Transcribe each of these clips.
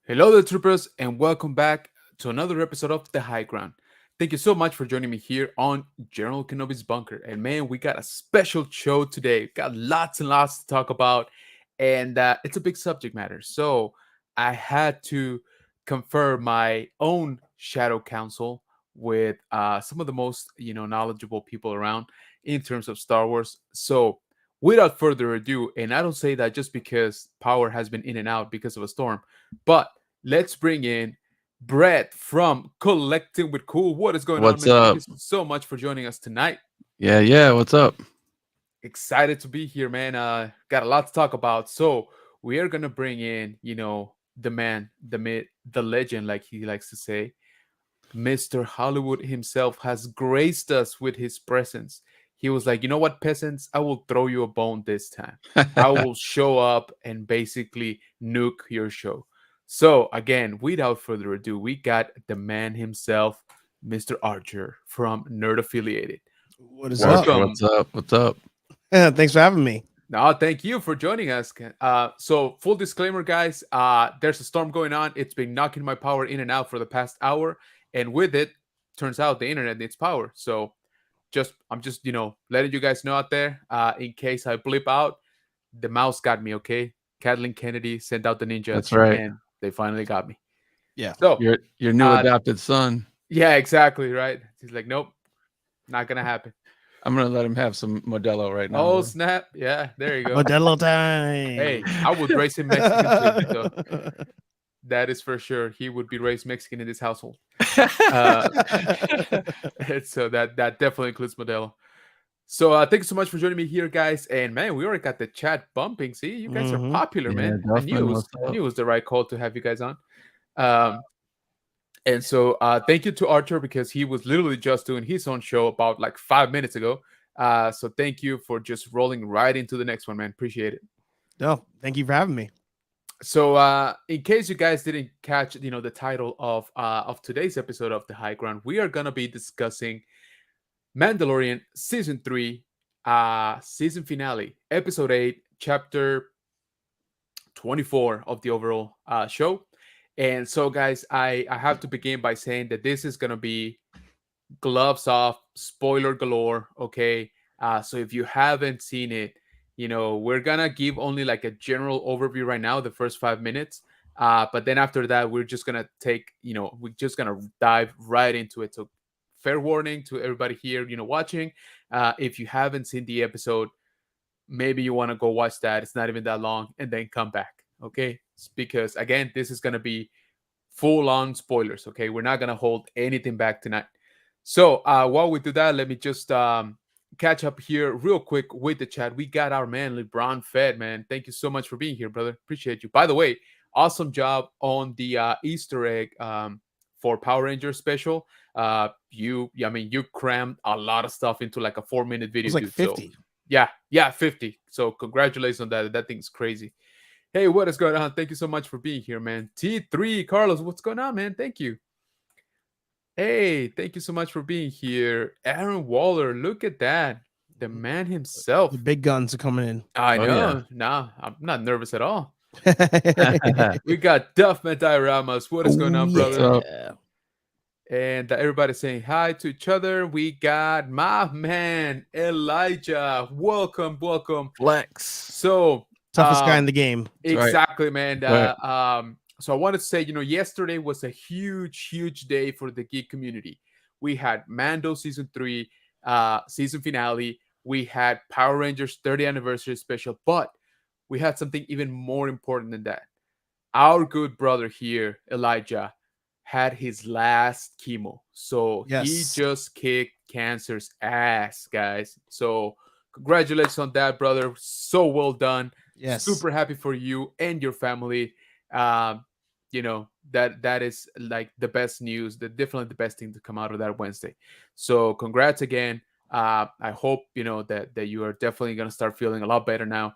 Hello, the troopers, and welcome back to another episode of The High Ground. Thank you so much for joining me here on General Kenobi's Bunker. And man, we got a special show today. Got lots and lots to talk about, and it's a big subject matter. So I had to confer my own shadow counsel with some of the most knowledgeable people around in terms of Star Wars. So without further ado, and I don't say that just because power has been in and out because of a storm, but let's bring in Brett from Collecting with Cool. What is going on, What's man? Thank up? you so much for joining us tonight. Yeah. What's up? Excited to be here, man. Got a lot to talk about. So we are gonna bring in, the man, the myth, the legend, like he likes to say. Mr. Hollywood himself has graced us with his presence. He was like, you know what, peasants, I will throw you a bone this time. I will show up and basically nuke your show. So, again, without further ado, we got the man himself, Mr. Archer from Nerd Affiliated. What is up? Archer, Welcome. what's up? What's up? Thanks for having me. No, thank you for joining us. So, full disclaimer, guys, there's a storm going on. It's been knocking my power in and out for the past hour. And with it, turns out the internet needs power. So, I'm just letting you guys know out there, in case I blip out. The mouse got me. Okay, Kathleen Kennedy sent out the ninjas, That's right. and they finally got me. Yeah. So Your new adopted son. yeah, exactly right. He's like, nope, not gonna happen. I'm gonna let him have some Modelo right now. Oh though. snap! Yeah, there you go. Modelo time. Hey, I would raise him Mexican too. So that is for sure. He would be raised Mexican in this household. Uh, so that definitely includes Modelo. So thank you so much for joining me here, guys. And man, we already got the chat bumping. See, you guys are Mhm. popular, Yeah, man. I knew definitely. it was, What's I up? knew it was the right call to have you guys on. Um, and so thank you to Archer because he was literally just doing his own show about like 5 minutes ago. So thank you for just rolling right into the next one, man. Appreciate it. No, thank you for having me. So in case you guys didn't catch, the title of today's episode of The High Ground, we are gonna be discussing Mandalorian season 3, season finale, episode 8, chapter 24 of the overall show. And so, guys, I have to begin by saying that this is gonna be gloves off, spoiler galore. Okay, so if you haven't seen it, we're gonna give only like a general overview right now, the first 5 minutes. But then after that, we're just gonna we're just gonna dive right into it. So, fair warning to everybody here, watching. If you haven't seen the episode, maybe you want to go watch that. It's not even that long, and then come back. Okay, because again, this is gonna be full on spoilers. Okay, we're not gonna hold anything back tonight. So while we do that, let me just catch up here real quick with the chat. We got our man LeBron Fed, man. Thank you so much for being here, brother. Appreciate you. By the way, awesome job on the Easter egg for Power Rangers special. You crammed a lot of stuff into like a 4 minute It video, was like dude. So 50. yeah, 50. So congratulations on that. That thing's crazy. Hey, what is going on? Thank you so much for being here, man. T3 Carlos, what's going on, man? Thank you. Hey, thank you so much for being here. Aaron Waller, look at that. The man himself. The big guns are coming in. I Oh, know. yeah. Nah, I'm not nervous at all. Oh, We got Duffman Dioramas. What is going on, What's brother? up? And everybody's saying hi to each other. We got my man, Elijah. Welcome, welcome. Flex. So, Toughest guy in the game. That's right. exactly, man. Right. So I wanted to say, yesterday was a huge, huge day for the geek community. We had Mando season 3, season finale. We had Power Rangers 30th anniversary special, but we had something even more important than that. Our good brother here, Elijah, had his last chemo. So he Yes. just kicked cancer's ass, guys. So congratulations on that, brother. So well done. Yes. Super happy for you and your family. Um, that is like the best news, definitely the best thing to come out of that Wednesday. So congrats again. I hope that you are definitely gonna start feeling a lot better now.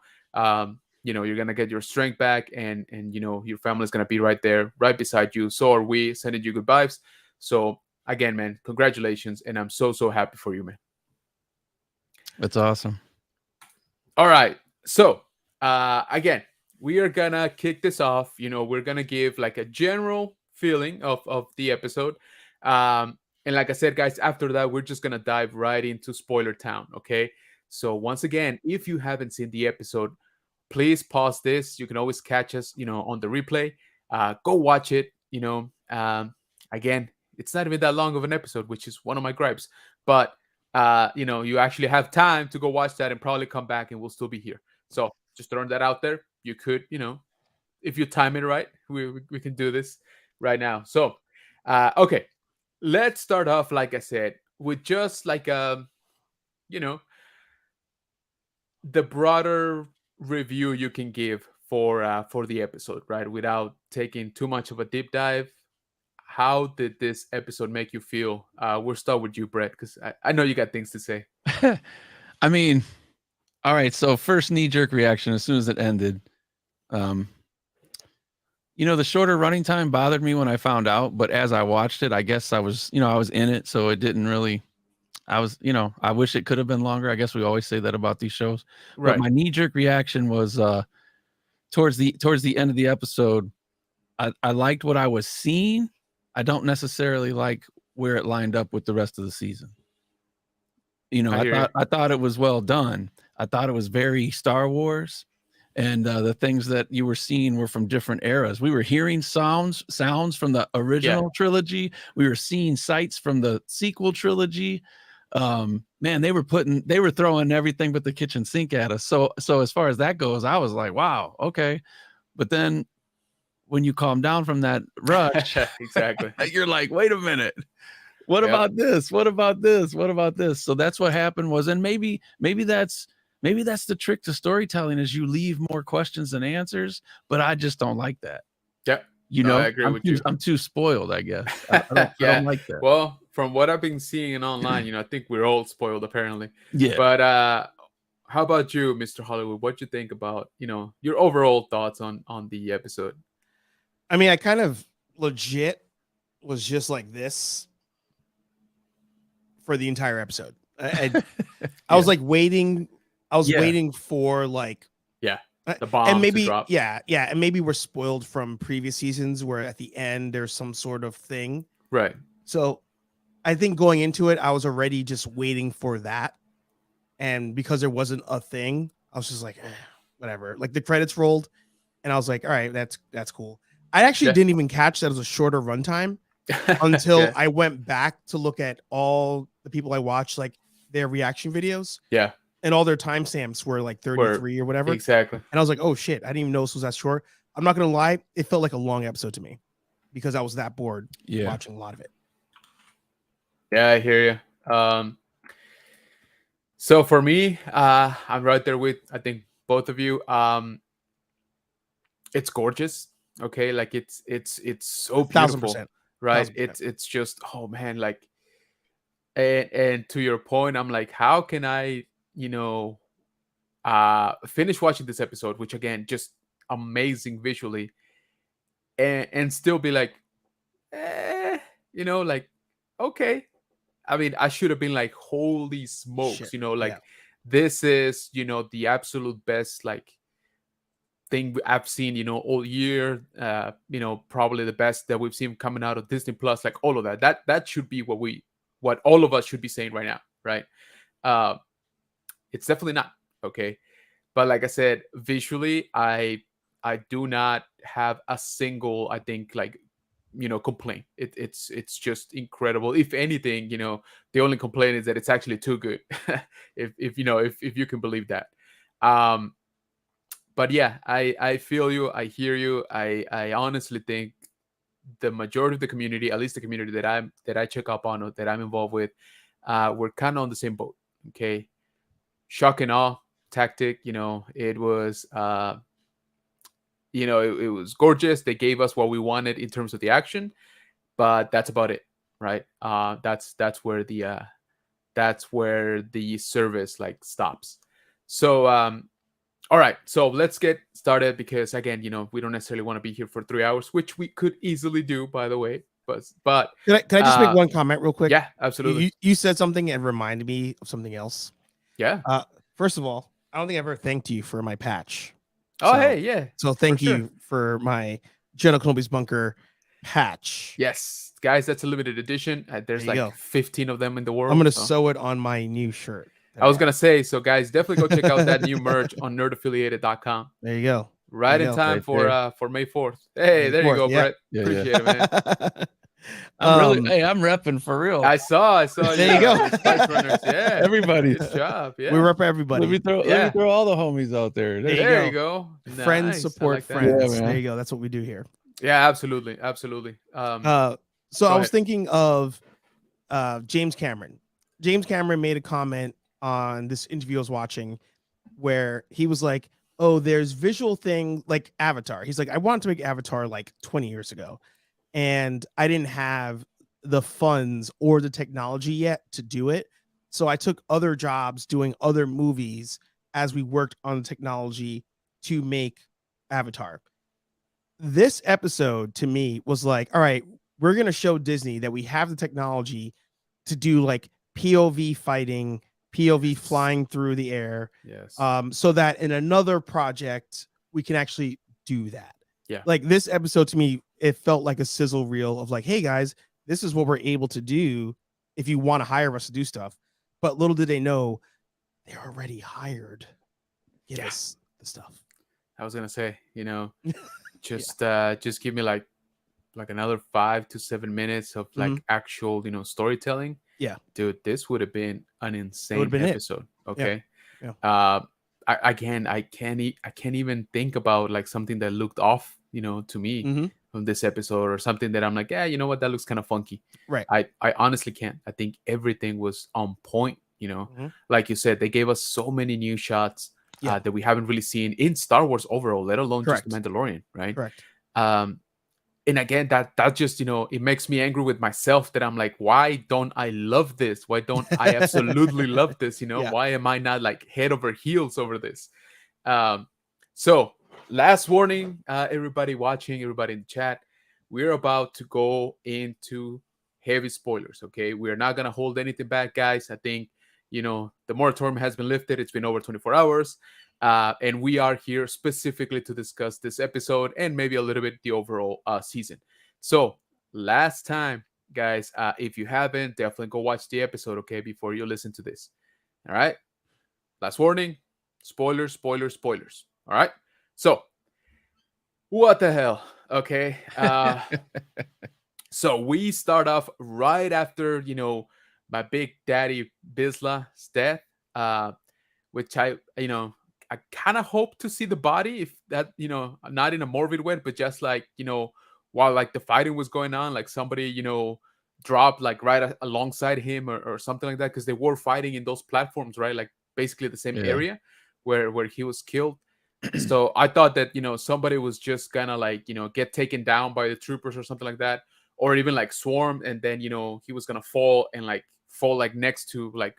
You're gonna get your strength back, and your family's gonna be right there, right beside you. So are we, sending you good vibes. So again, man, congratulations, and I'm so happy for you, man. That's awesome. All right. So, again, we are gonna kick this off. We're gonna give like a general feeling of the episode. And like I said, guys, after that, we're just gonna dive right into spoiler town. Okay. So once again, if you haven't seen the episode, please pause this. You can always catch us, on the replay. Go watch it. Again, it's not even that long of an episode, which is one of my gripes. But you actually have time to go watch that and probably come back, and we'll still be here. So just throwing that out there. You could, if you time it right, we can do this right now. So, okay, let's start off, like I said, with just like you know, the broader review you can give for the episode, right? Without taking too much of a deep dive. How did this episode make you feel? We'll start with you, Brett, because I know you got things to say. I mean, all right. So first knee jerk reaction as soon as it ended. The shorter running time bothered me when I found out, but as I watched it, I guess I was in it, so it didn't really. I wish it could have been longer. I guess we always say that about these shows. Right. But my knee jerk reaction was towards the end of the episode. I liked what I was seeing. I don't necessarily like where it lined up with the rest of the season. I thought it was well done. I thought it was very Star Wars, and the things that you were seeing were from different eras. We were hearing sounds from the original trilogy. We were seeing sights from the sequel trilogy. Man, they were throwing everything but the kitchen sink at us. So as far as that goes, I was like, wow, okay. But then when you calm down from that rush, exactly, you're like, wait a minute. What about this? What about this? What about this? So that's what happened was, and maybe that's the trick to storytelling is you leave more questions than answers, but I just don't like that. Yeah. I agree with you. I'm too spoiled, I guess. I don't like that. Well, from what I've been seeing online, I think we're all spoiled apparently. Yeah. But how about you, Mr. Hollywood? What you think about, your overall thoughts on the episode? I mean, I kind of legit was just like this for the entire episode. I was like waiting. I was waiting for like the bomb and maybe to drop. and maybe we're spoiled from previous seasons where at the end there's some sort of thing. Right. So I think going into it, I was already just waiting for that, and because there wasn't a thing, I was just like, whatever. Like the credits rolled, and I was like, all right, that's cool. I actually didn't even catch that it was a shorter runtime until I went back to look at all the people I watched, like their reaction videos. Yeah. And all their timestamps were like 33 or whatever. Exactly. And I was like, oh shit, I didn't even know this was that short. I'm not going to lie. It felt like a long episode to me because I was that bored watching a lot of it. Yeah, I hear you. So for me, I'm right there with, I think, both of you. It's gorgeous. Okay. Like it's so beautiful. 1000%. Right. 1000%. It's just, oh man, like, and to your point, I'm like, how can I, finish watching this episode, which again, just amazing visually, and still be like, like, okay. I mean, I should have been like, holy smokes, this is, the absolute best, like, thing I've seen, all year, probably the best that we've seen coming out of Disney Plus, like all of that. That should be what all of us should be saying right now, right? It's definitely not, okay? But like I said, visually, I do not have a single, I think, like, complaint. It's just incredible. If anything, the only complaint is that it's actually too good. if you can believe that. But yeah, I feel you. I hear you. I honestly think the majority of the community, at least the community that I check up on or that I'm involved with, we're kind of on the same boat. Okay, shock and awe tactic. It was it was gorgeous. They gave us what we wanted in terms of the action, but that's about it, right? That's where the service like stops. So all right, so let's get started because again, we don't necessarily want to be here for 3 hours, which we could easily do, by the way. But can I just make one comment real quick? Yeah, absolutely. You said something and reminded me of something else. Yeah. First of all, I don't think I ever thanked you for my patch. Oh, So hey, yeah, so for thank sure. you for my General Kenobi's bunker patch. Yes, guys, that's a limited edition. There There's you like go. 15 of them in the I'm world. gonna So sew it on my new shirt that I I was have. gonna say, so guys, definitely go check out that new merch on nerdaffiliated.com. There you go. There Right you in go. time right there. for May 4th. Hey, May there you 4th. go, Yeah. Brett. Yeah. Appreciate it, man. um, Hey, I'm repping for real. I saw there you go. your Spice Runners. Yeah. Everybody. Good job. We Yeah. rep Let everybody. me Yeah. throw all the homies out there. There you There you go. go. Friends Nice. I support like that. Yeah, friends. There man. you go. That's what we do here. Yeah, absolutely. Absolutely. So Go I was ahead. thinking of James Cameron. James Cameron made a comment on this interview I was watching where he was like, "Oh, there's visual thing like Avatar." He's like, "I wanted to make Avatar like 20 years ago, and I didn't have the funds or the technology yet to do it. So I took other jobs doing other movies as we worked on the technology to make Avatar." This episode to me was like, all right, we're going to show Disney that we have the technology to do like POV fighting, POV Yes. flying through the air, Yes. so that in another project we can actually do that. Yeah. Like this episode to me, it felt like a sizzle reel of like, hey guys, this is what we're able to do if you want to hire us to do stuff. But little did they know they're already hired. Give Yeah. us the stuff. I was gonna say, just give me like another 5 to 7 minutes of like actual, storytelling. Yeah. Dude, this would have been an It insane would've been it. episode. Okay. Yeah. I can't even think about like something that looked off, to me from this episode, or something that I'm like, yeah, you know what, that looks kind of funky. Right. I honestly can't. I think everything was on point. Like you said, they gave us so many new shots that we haven't really seen in Star Wars overall, let alone Correct. just the Mandalorian, right? Correct. And again, that just, it makes me angry with myself that I'm like, why don't I love this? Why don't I absolutely love this? Yeah. Why am I not like head over heels over this? So last warning, everybody watching, everybody in the chat, we're about to go into heavy spoilers. Okay. We're not going to hold anything back, guys. I think, the moratorium has been lifted. It's been over 24 hours. And we are here specifically to discuss this episode and maybe a little bit the overall season. So last time, guys, if you haven't, definitely go watch the episode, okay, before you listen to this. All right. Last warning, spoilers, spoilers, spoilers. All right. So what the hell? Okay. So we start off right after, my big daddy Bisla's death, which I kind of hope to see the body, if that, not in a morbid way, but just like, while like the fighting was going on, like somebody, dropped like right alongside him, or something like that, because they were fighting in those platforms, right? Like basically the same area where he was killed. So I thought that, somebody was just gonna like, get taken down by the troopers or something like that, or even like swarm, and then, he was gonna fall next to like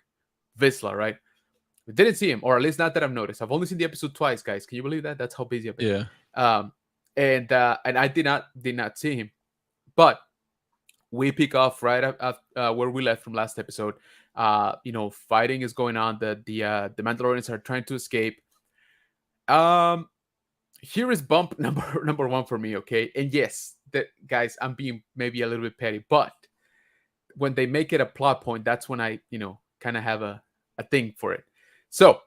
Visla, right? We didn't see him, or at least not that I've noticed. I've only seen the episode twice, guys. Can you believe that? That's how busy I've been. Yeah. And I did not see him, but we pick off right up where we left from last episode. Fighting is going on. The Mandalorians are trying to escape. Here is bump number one for me, okay? And yes, that guys, I'm being maybe a little bit petty, but when they make it a plot point, that's when I, kind of have a thing for it. So,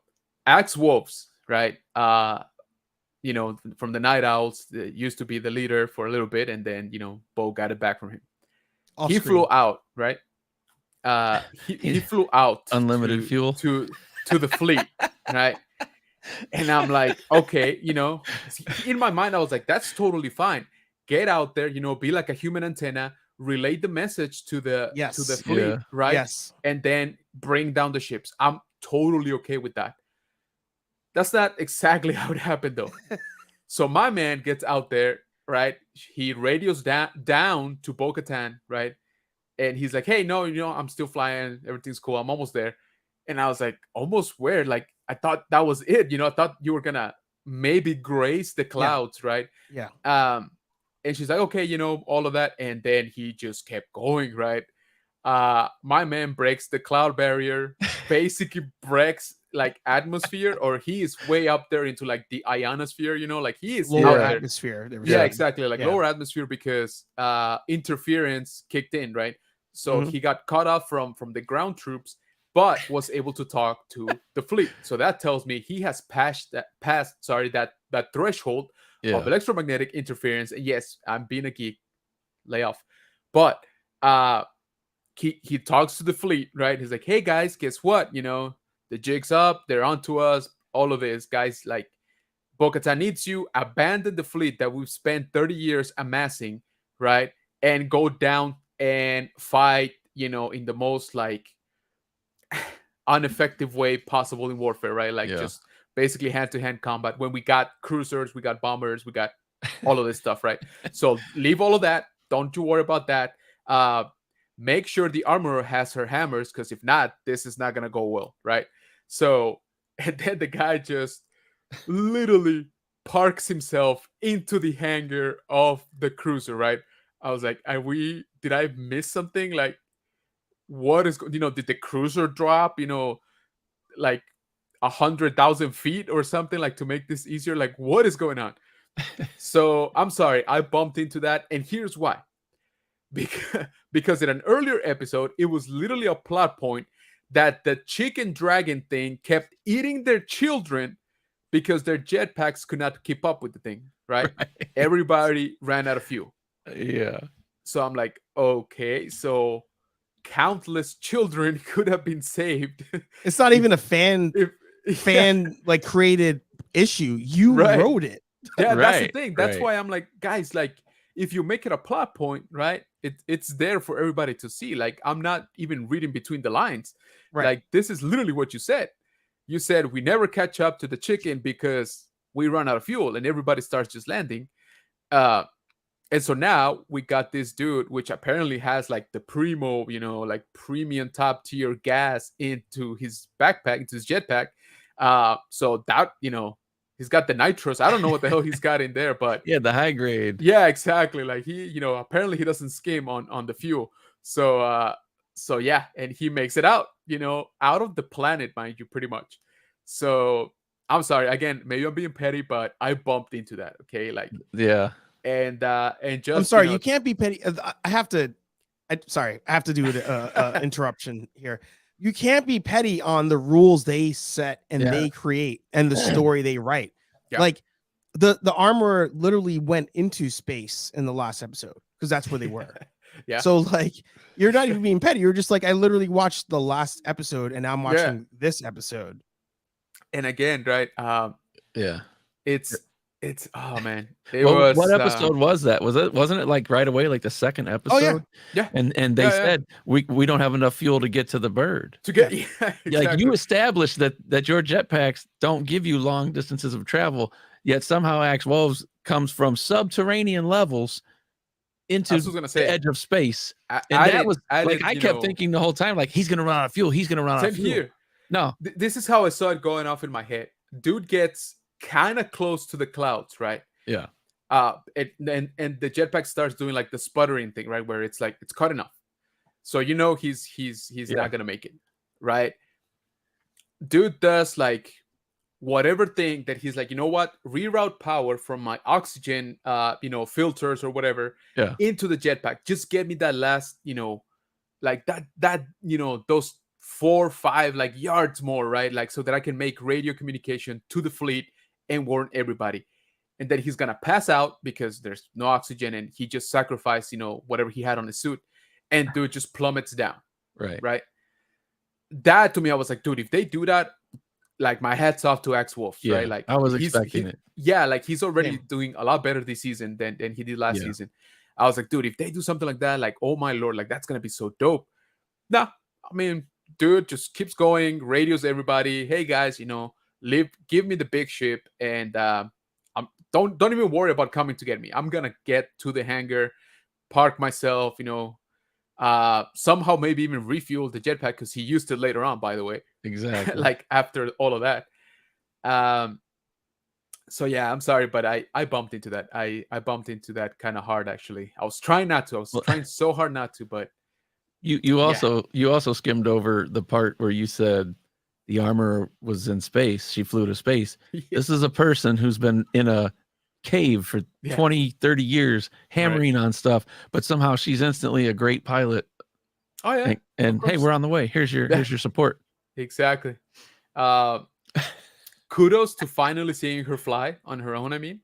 Axe Wolves, right? From the Night Owls, used to be the leader for a little bit, and then, Bo got it back from him. He flew out, right? He flew out unlimited fuel to the fleet, right? And I'm like, okay, in my mind, I was like, that's totally fine. Get out there, be like a human antenna, relay the message to the fleet, right? Yes. And then bring down the ships. I'm totally okay with that. That's not exactly how it happened, though. So my man gets out there, right? He radios down to Bo-Katan, right? And he's like, hey, no, I'm still flying. Everything's cool. I'm almost there. And I was like, almost where? Like, I thought that was it. I thought you were going to maybe grace the clouds, right? Yeah. And she's like, okay, all of that. And then he just kept going, right? My man breaks the cloud barrier, basically breaks like atmosphere, or he is way up there into like the ionosphere, you know, like he is Lower up there. atmosphere. They were Yeah, saying. exactly, like lower atmosphere, because interference kicked in, right? So he got cut off from the ground troops, but was able to talk to the fleet. So that tells me he has passed that threshold of electromagnetic interference. And yes, I'm being a geek, lay off. But he talks to the fleet, right? He's like, hey guys, guess what? You know, the jig's up, they're onto us, all of this, guys. Like, Bo-Katan needs you, abandon the fleet that we've spent 30 years amassing, right? And go down and fight, you know, in the most like ineffective way possible in warfare, right? Like just basically hand-to-hand combat. When we got cruisers, we got bombers, we got all of this stuff, right? So leave all of that. Don't you worry about that. Make sure the armorer has her hammers, because if not, this is not gonna go well, right? So, and then the guy just literally parks himself into the hangar of the cruiser, right? I was like, did I miss something? Like, what is, you know, did the cruiser drop, you know, like 100,000 feet or something, like, to make this easier? Like, what is going on? So I'm sorry, I bumped into that, and here's why. Because in an earlier episode, it was literally a plot point that the chicken dragon thing kept eating their children because their jetpacks could not keep up with the thing, right? Everybody ran out of fuel. Yeah. So I'm like, okay, so countless children could have been saved. It's not even a fan like created issue. You wrote it. Yeah, that's the thing. That's why I'm like, guys, like, if you make it a plot point, right? It's there for everybody to see. Like, I'm not even reading between the lines. Right. Like, this is literally what you said. You said we never catch up to the chicken because we run out of fuel, and everybody starts just landing. And so now we got this dude, which apparently has like the primo, you know, like premium top tier gas into his backpack, into his jetpack. So that, you know, he's got the nitrous. I don't know what the hell he's got in there, but yeah, the high grade. Yeah, exactly. Like, he, you know, apparently he doesn't skim on the fuel. So yeah, and he makes it out, you know, out of the planet, mind you, pretty much. So I'm sorry, again, maybe I'm being petty, but I bumped into that. Okay, like, yeah, and just, I'm sorry, you know, you can't be petty. I have to do an interruption here. You can't be petty on the rules they set and they create and the story they write. Yeah. Like, the armorer literally went into space in the last episode because that's where they were. Yeah. So, like, you're not even being petty. You're just like, I literally watched the last episode and now I'm watching this episode. And again, right? Yeah. It's oh man. What episode was that? Wasn't it like right away, like the second episode? Oh, yeah. And they said we don't have enough fuel to get to the bird. Exactly. Like, you established that your jetpacks don't give you long distances of travel, yet somehow Axe Woves comes from subterranean levels into the edge of space. I kept thinking the whole time, like, he's gonna run out of fuel. He's gonna run out of fuel. Here. No, this is how I saw it going off in my head. Dude gets kind of close to the clouds, right? Yeah. And the jetpack starts doing like the sputtering thing, right? Where it's like it's cutting off. So you know he's not gonna make it, right? Dude does like whatever thing that he's like, you know what? Reroute power from my oxygen, you know, filters or whatever, into the jetpack. Just get me that last, you know, like that, you know, those 4 or 5 like yards more, right? Like, so that I can make radio communication to the fleet and warn everybody. And then he's gonna pass out because there's no oxygen, and he just sacrificed, you know, whatever he had on his suit, and dude just plummets down. Right. That to me, I was like, dude, if they do that, like, my hat's off to Axe Wolves, right? Like, I was expecting it. Yeah, like, he's already doing a lot better this season than he did last season. I was like, dude, if they do something like that, like, oh my lord, like, that's gonna be so dope. Nah, I mean, dude just keeps going, radios everybody, hey guys, you know, give me the big ship, and don't even worry about coming to get me. I'm gonna get to the hangar, park myself, you know, somehow maybe even refuel the jetpack, because he used it later on, by the way. Exactly. Like, after all of that. So yeah, I'm sorry, but I bumped into that. I bumped into that kind of hard, actually. I was trying not to. I was trying so hard not to, but you also skimmed over the part where you said the armor was in space. She flew to space. Yeah. This is a person who's been in a cave for 20, 30 years hammering on stuff, but somehow she's instantly a great pilot. Oh yeah. And hey, we're on the way. Here's your support. Exactly. Kudos to finally seeing her fly on her own. I mean,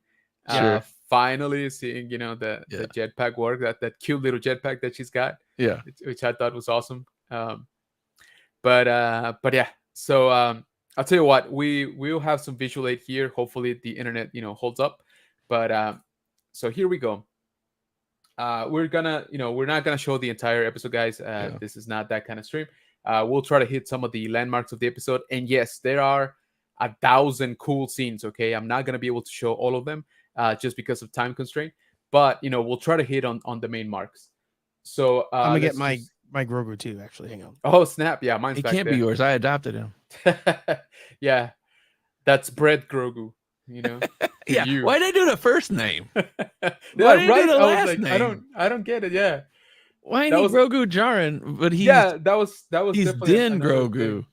Sure. Finally seeing the jetpack work, that cute little jetpack that she's got. Yeah, which I thought was awesome. But yeah. So I'll tell you what, we'll have some visual aid here. Hopefully the internet holds up. But so here we go. We're not gonna show the entire episode, guys. This is not that kind of stream. We'll try to hit some of the landmarks of the episode, and yes, there are 1,000 cool scenes. Okay, I'm not gonna be able to show all of them just because of time constraint, but we'll try to hit on the main marks. So I'm gonna get my Grogu too. Actually, hang on. Oh snap! Yeah, mine's back can't there. be yours. I adopted him. Yeah, that's Bread Grogu. Yeah. You. Why did I do the first name? Yeah, Why did right. I do the I was last like, name? I don't get it. Yeah. Why ain't he Grogu Jaren? But he's that was he's definitely Din another Grogu. thing.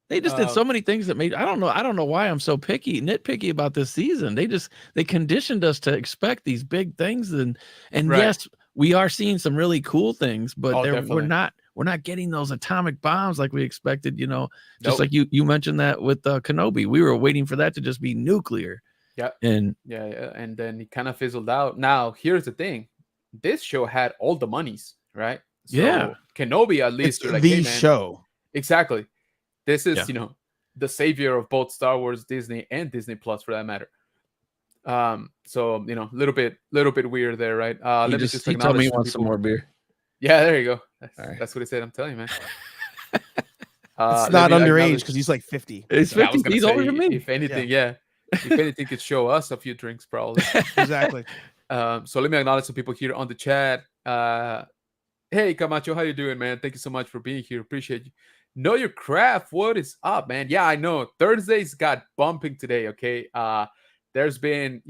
They just did so many things that made I don't know why I'm so nitpicky about this season. They conditioned us to expect these big things and Right. yes, we are seeing some really cool things, but we're definitely. not getting those atomic bombs like we expected, just Nope. like you mentioned that with Kenobi. We were waiting for that to just be nuclear. Yeah. And Yeah, and then it kind of fizzled out. Now, here's the thing. This show had all the monies, right? So Yeah. Kenobi, at least, It's you're like, the hey, man, show. exactly. This is, Yeah. the savior of both Star Wars, Disney, and Disney Plus, for that matter. So a little bit weird there, right? Let me just he told acknowledge me he some wants some people. more beer. Yeah, there you go. right. That's what he said. I'm telling you, man. It's not underage because he's like 50. It's Yeah, I was 50. gonna He's say, older than me. if anything, yeah. If anything, could show us a few drinks, probably. Exactly. So let me acknowledge some people here on the chat. Hey Camacho, how you doing, man? Thank you so much for being here. Appreciate you. Know your craft. What is up, man? Yeah, I know. Thursdays got bumping today. Okay. There's been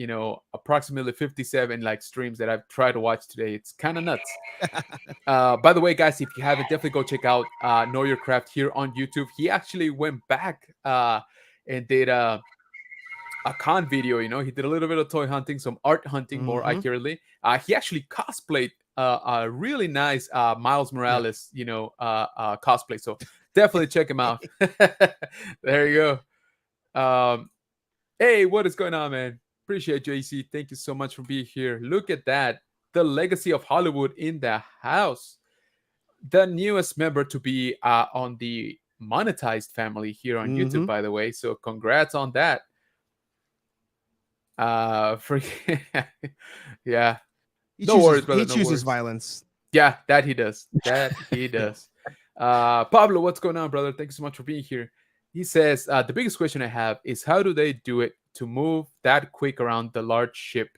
approximately 57 streams that I've tried to watch today. It's kind of nuts. By the way, guys, if you haven't, definitely go check out Know Your Craft here on YouTube. He actually went back and did a con video. He did a little bit of toy hunting, some art hunting, more accurately. He actually cosplayed a really nice Miles Morales, cosplay. So definitely check him out. There you go. Hey, what is going on, man? Appreciate you, AC. Thank you so much for being here. Look at that. The legacy of Hollywood in the house. The newest member to be on the monetized family here on YouTube, by the way. So congrats on that. Yeah. No worries, brother. He chooses violence. Yeah, that he does. That he does. Pablo, what's going on, brother? Thank you so much for being here. He says, the biggest question I have is how do they do it to move that quick around the large ship?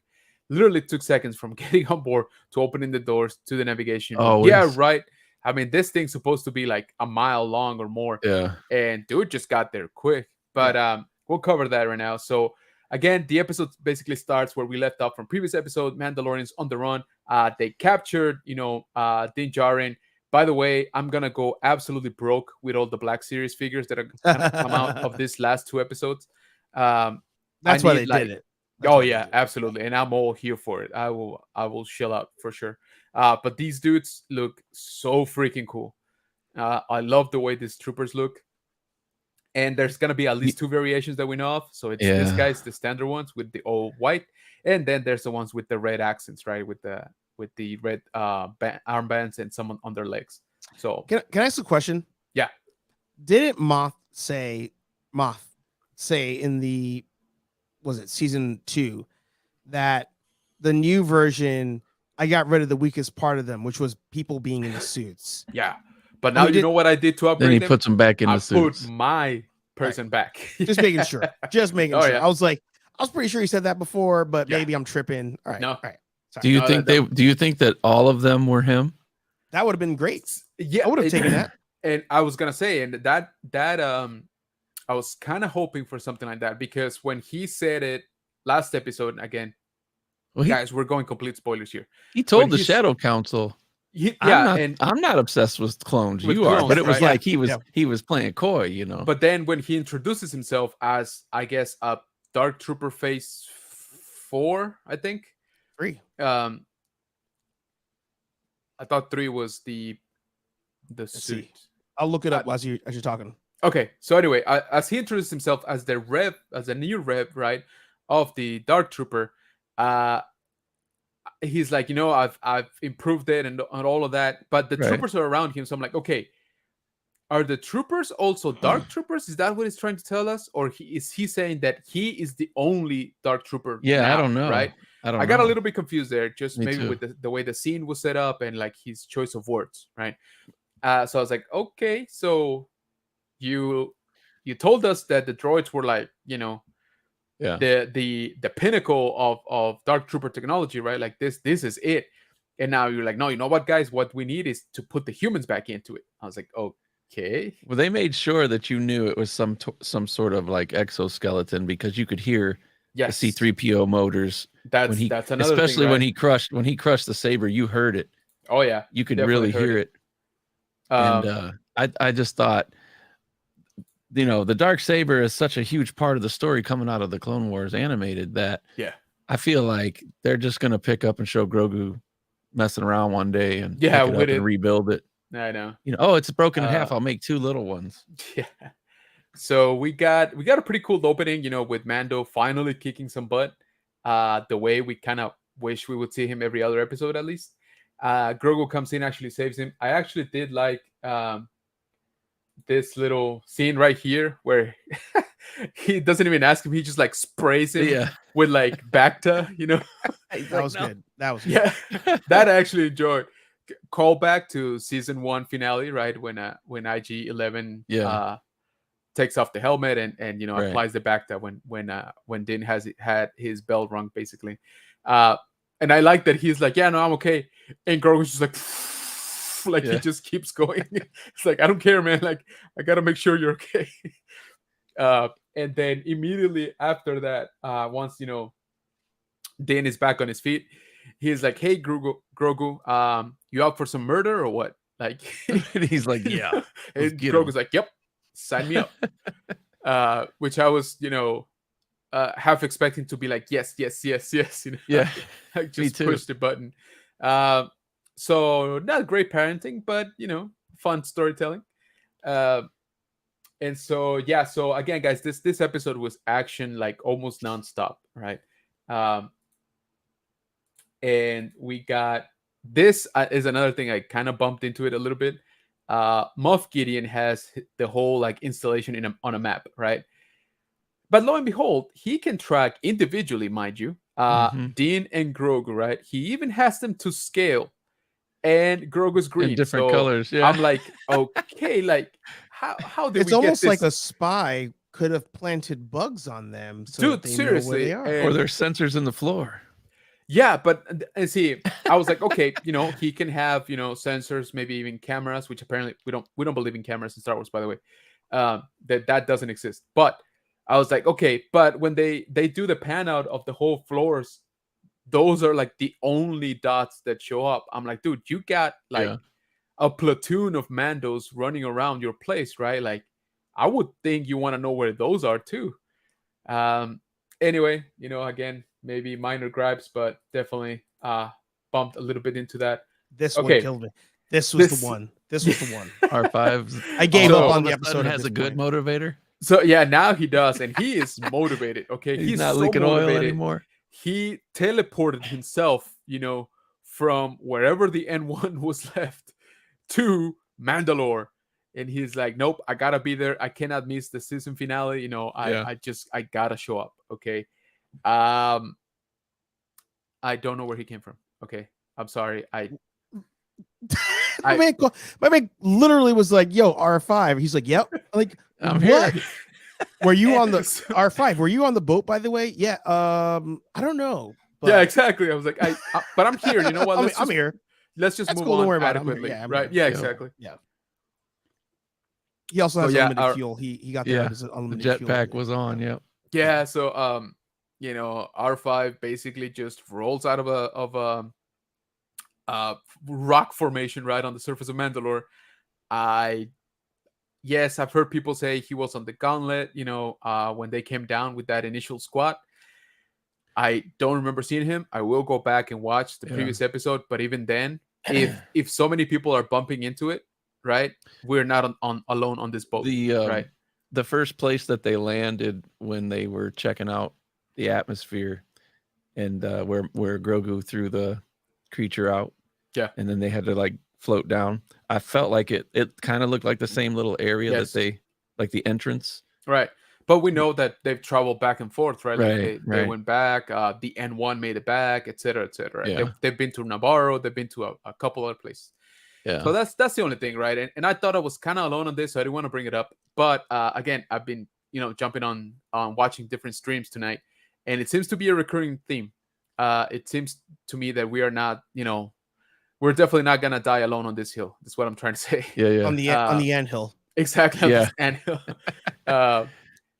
Literally took seconds from getting on board to opening the doors to the navigation room. Always. Yeah, right. I mean, this thing's supposed to be like a mile long or more. Yeah. And dude just got there quick. But we'll cover that right now. So again, the episode basically starts where we left off from previous episode. Mandalorians on the run. They captured, Din Djarin. By the way, I'm gonna go absolutely broke with all the Black Series figures that are gonna come out of these last two episodes. That's why they did it. Absolutely, and I'm all here for it. I will shell out for sure. But these dudes look so freaking cool. I love the way these troopers look. And there's gonna be at least two variations that we know of. So it's this guy's the standard ones with the all white, and then there's the ones with the red accents, right? With the red armbands and some on their legs. So can I ask a question? Yeah. Didn't Moth say in the season 2 that the new version I got rid of the weakest part of them, which was people being in the suits? Yeah. But now you know what I did to upgrade them? Then he puts them back in the suits. I put my person back. Just making sure. Just making sure. Yeah. I was pretty sure he said that before, but maybe I'm tripping. All right. No. All right. Sorry. Do you think that all of them were him? That would have been great. Yeah, I would have taken that. And I was gonna say, and that I was kind of hoping for something like that, because when he said it last episode, again, guys, we're going complete spoilers here. He told the Shadow Council. Yeah, and I'm not obsessed with clones. with You are, but clones, it was right? like he was playing coy, you know. But then when he introduces himself as, I guess, a Dark Trooper Phase 4, I think. 3. I thought 3 was the Let's suit. see. I'll look it Uh, up as you're talking. Okay, so anyway, as he introduced himself as the rev, as a new rev, right, of the Dark Trooper, uh, he's like, I've improved it and all of that, but the Right. troopers are around him, so I'm like, okay, are the troopers also Dark Troopers? Is that what he's trying to tell us, or is he saying that he is the only Dark Trooper Yeah, I now? don't know. Right? I don't I got a know. little bit confused there, just Me maybe too. with the way the scene was set up and like his choice of words, right? So I was like, okay, so you told us that the droids were like, Yeah. the pinnacle of Dark Trooper technology, right? Like this is it. And now you're like, no, you know what, guys? What we need is to put the humans back into it. I was like, okay. Well, they made sure that you knew it was some sort of like exoskeleton because you could hear the Yes, C-3PO motors when that's another thing, especially right? when he crushed the saber, you heard it. Oh yeah, You could definitely really heard hear it. Um, And I just thought, the dark saber is such a huge part of the story coming out of the Clone Wars animated that yeah, I feel like they're just gonna pick up and show Grogu messing around one day and yeah, pick it up with and it. rebuild it. I know. Oh, it's broken in half. Uh, I'll make 2 little ones. Yeah. So we got a pretty cool opening, with Mando finally kicking some butt. The way we kind of wish we would see him every other episode at least. Grogu comes in, actually saves him. I actually did like this little scene right here where he doesn't even ask him; he just like sprays him Yeah. with like Bacta, That was good. That was good. Yeah, that I actually enjoyed. Call back to season 1 finale, right? When IG-11 Yeah. takes off the helmet and Right. applies the Bacta when Din had his bell rung, basically. And I like that he's like, yeah, no, I'm okay. And Grogu's just like Yeah. he just keeps going. It's like, I don't care, man. Like, I gotta make sure you're okay. And then immediately after that, once Din is back on his feet, he's like, hey, Grogu, you up for some murder or what? Like, And he's like, yeah. And get Grogu's him. like, yep, sign me up. Which I was, half expecting to be like, yes, yes, yes, yes. Yeah. Like Me just too. push the button. So not great parenting, but fun storytelling. And so yeah, so again, guys, this episode was action like almost nonstop, right? And we got this is another thing I kind of bumped into it a little bit. Moff Gideon has the whole like installation on a map, right? But lo and behold, he can track individually, mind you, Din and Grogu, right? He even has them to scale, and Grogu's green, In different so colors. Yeah. I'm like, okay, like how did It's we almost get this? like a spy could have planted bugs on them, so Dude, that they know where seriously, they are. Or there's sensors in the floor. Yeah, but and see, I was like, okay, he can have sensors, maybe even cameras, which apparently we don't believe in cameras in Star Wars, by the way. That doesn't exist. But I was like, okay, but when they do the pan out of the whole floors, those are like the only dots that show up. I'm like, dude, you got like a platoon of Mandos running around your place, right? Like, I would think you want to know where those are too. Anyway, again, maybe minor gripes, but definitely bumped a little bit into that. This Okay. one killed me. This was the one. This was the one. R5's I gave So- up on the all of a episode. sudden at has this a good point. motivator. So yeah, now he does, and he is motivated. Okay, He's not so leaking oil motivated. anymore. He teleported himself, from wherever the N1 was left to Mandalore, and he's like, nope, I gotta be there. I cannot miss the season finale. I gotta show up. Okay. I don't know where he came from. Okay, I'm sorry. my man literally was like, "Yo, R5." He's like, "Yep." I'm like, I'm what? here. Were you on the R5? Were you on the boat, by the way? Yeah. I don't know. But Yeah, exactly. I was like, but I'm here. You know what? I'm here. Let's just That's move cool. Don't on worry about it. I'm here. adequately. Yeah, I'm right? here. Yeah, Yeah. exactly. Yeah. He also So, has yeah, unlimited our- fuel. He got there Yeah, as The unlimited fuel. jetpack was on. Yep. Yeah. So, R5 basically just rolls out of rock formation right on the surface of Mandalore. I Yes, I've heard people say he was on the gauntlet, when they came down with that initial squad. I don't remember seeing him. I will go back and watch the previous episode, but even then, if so many people are bumping into it, right, we're not on alone on this boat. Right. The first place that they landed when they were checking out the atmosphere, and where Grogu threw the creature out, and then they had to like float down. I felt like it kind of looked like the same little area that they, like the entrance, right? But we know that they've traveled back and forth, right? Like they Right. went back. The N1 made it back, etc., etc. Yeah. They've been to Navarro. They've been to a couple other places. Yeah. So that's the only thing, right? And I thought I was kind of alone on this, so I didn't want to bring it up. But again, I've been jumping on watching different streams tonight, and it seems to be a recurring theme. It seems to me that we are not, we're definitely not gonna die alone on this hill. That's what I'm trying to say. Yeah. On the anthill. Exactly. Yeah. Anthill.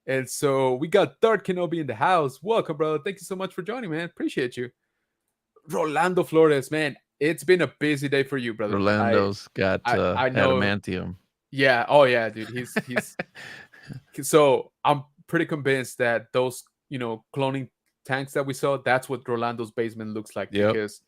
And so we got Darth Kenobi in the house. Welcome, brother. Thank you so much for joining, man. Appreciate you. Rolando Flores, man. It's been a busy day for you, brother. Rolando's got I know. adamantium. Yeah. Oh, yeah, dude. He's so I'm pretty convinced that those, cloning tanks that we saw, that's what Rolando's basement looks like. Because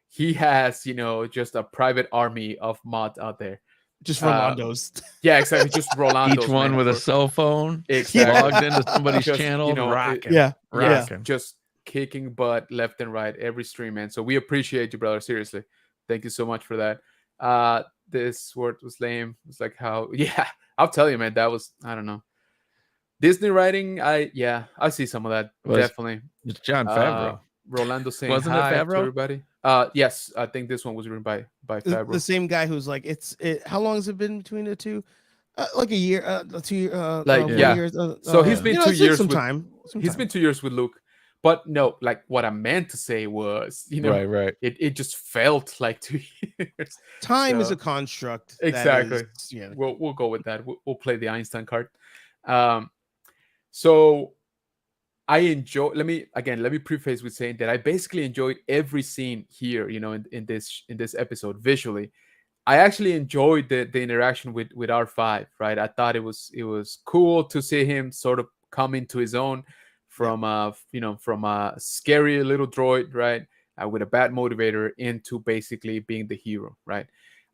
he has, just a private army of mods out there. Just Rolando's. Yeah, exactly. Just Rolando's. Each one with a cell phone, exactly. logged into somebody's channel, rocking. Rocking. Just kicking butt left and right every stream, man. So we appreciate you, brother. Seriously. Thank you so much for that. This word was lame. It's like how, I'll tell you, man, that was, I don't know. Disney writing, I see some of that. Definitely. It's John Favreau. Rolando saying Wasn't hi it Favreau? to everybody. Yes, I think this one was written by Favreau. The same guy who's like, how long has it been between the two? Like a year, 2 years. Years. So he's been 2 years. He's been 2 years with Luke. But no, like what I meant to say was, right. It just felt like 2 years. Time is a construct. Exactly. We'll go with that. We'll play the Einstein card. So I enjoy. Let me preface with saying that I basically enjoyed every scene here. In this episode visually. I actually enjoyed the interaction with R5. Right. I thought it was cool to see him sort of come into his own from a scary little droid, right, with a bad motivator into basically being the hero, right.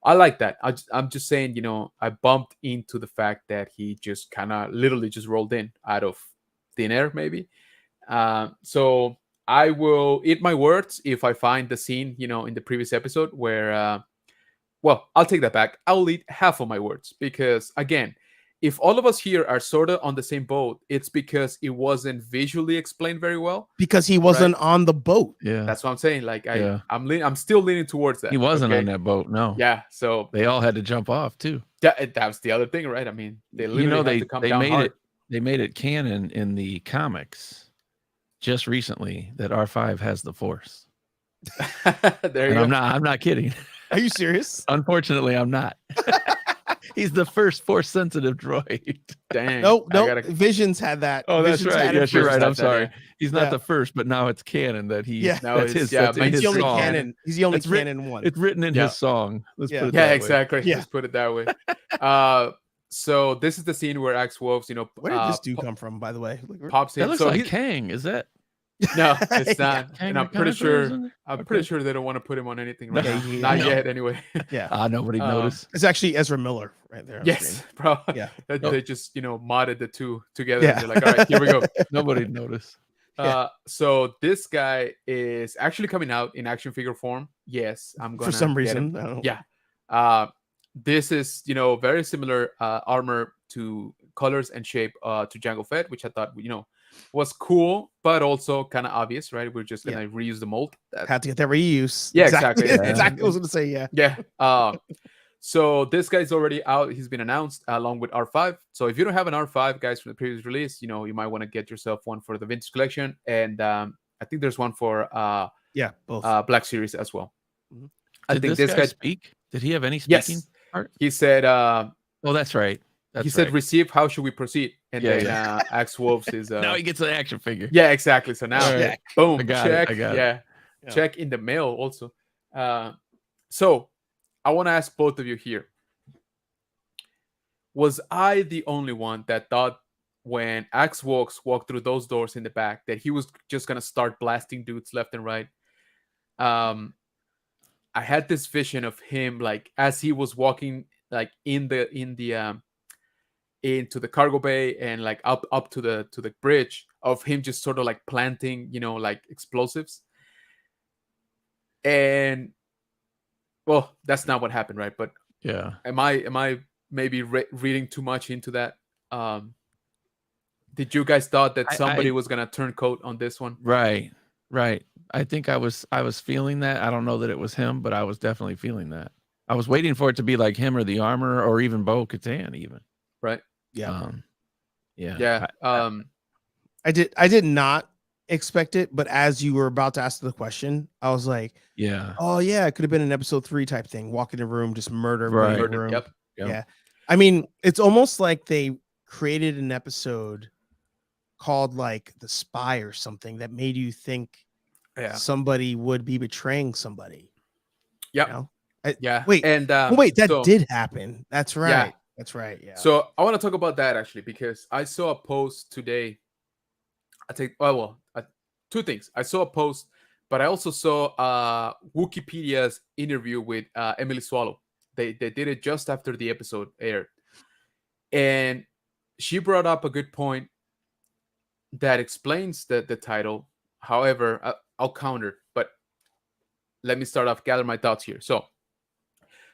I like that. I'm just saying, I bumped into the fact that he just kind of literally just rolled in out of thin air, maybe. So I will eat my words if I find the scene, in the previous episode where, well, I'll take that back. I'll eat half of my words because, again, if all of us here are sort of on the same boat, it's because it wasn't visually explained very well. Because he wasn't on the boat. Yeah, that's what I'm saying. Like I'm still leaning towards that. He wasn't on that boat. No. Yeah. So they all had to jump off too. That was the other thing, right? I mean, they literally had to come down hard. They made it canon in the comics just recently that R5 has the Force. There you go. I'm not kidding. Are you serious? Unfortunately, I'm not. He's the first Force-sensitive droid. Dang. No. Visions had that. Oh, that's Visions right. Yes, you're right. I'm sorry. He's not Yeah. the first, but now it's canon that he. Yeah. No, that's it's- his. yeah, That's in he's his the only song. canon. He's the only It's writ- canon one. It's written in Yeah. his song. Let's Yeah. put it Yeah, that way. exactly. Yeah. Let's put it that way. So this is the scene where Axe Wolves, Where did this dude come from, by the way? pops in. That looks So like he's- Kang. Is that? No, it's not. Kang And I'm the pretty Conqueror, sure. isn't it? I'm pretty sure they don't want to put him on anything right Yeah, now. yeah, Not no. yet, anyway. Yeah. Nobody noticed. It's actually Ezra Miller right there. On Yes, screen. bro. Yeah. They just modded the two together. Yeah. And they're like, all right, here we go. Nobody noticed. So this guy is actually coming out in action figure form. Yes, I'm gonna For some get him. reason. I don't- Yeah. This is very similar armor to colors and shape to Jango Fett, which I thought was cool, but also kind of obvious, right? We're just gonna reuse the mold. Had to get that reuse. Yeah, exactly. Exactly. I was gonna say, yeah. Yeah. So this guy's already out. He's been announced along with R5. So if you don't have an R5, guys, from the previous release, you might want to get yourself one for the vintage collection. And I think there's one for both Black Series as well. Mhm. I Did think this this guy guy. speak? Did he have any speaking Yes. part? He said. Oh, that's right. He said, "Receive. How should we proceed?" And Yeah, then Axe Wolves is. Now he gets an action figure. Yeah, exactly. So now, All right. boom, I got it, check. I got it. Yeah, Yeah. check in the mail also. So I want to ask both of you here: was I the only one that thought when Axe walked through those doors in the back that he was just gonna start blasting dudes left and right? Um, I had this vision of him like as he was walking like in the into the cargo bay and like up to the bridge of him just sort of like planting, you know, like explosives. And well, that's not what happened, right? But Yeah. am I maybe reading too much into that? Um, did you guys thought that somebody I was gonna turn coat on this one? right, right. I think I was feeling that. I don't know that it was him, but I was definitely feeling that. I was waiting for it to be like him or the armor or even Bo Katan even. Right? Yeah. Yeah. Yeah. I did not expect it, but as you were about to ask the question, I was like, Yeah. oh yeah, it could have been an episode 3 type thing. Walk in a room, just murder everybody in the Right. Murdered. room. Yep. Yep. Yeah. I mean, it's almost like they created an episode called like The Spy or something that made you think Yeah. somebody would be betraying somebody. Yep. You know? Yeah. Wait. And Oh, wait, that so did happen. That's yeah. right. That's right. Yeah. So I want to talk about that actually because I saw a post today. I think two things. I saw a post, but I also saw Wikipedia's interview with Emily Swallow. They did it just after the episode aired, and she brought up a good point that explains the title. However, I'll counter, but let me start off, gather my thoughts here. So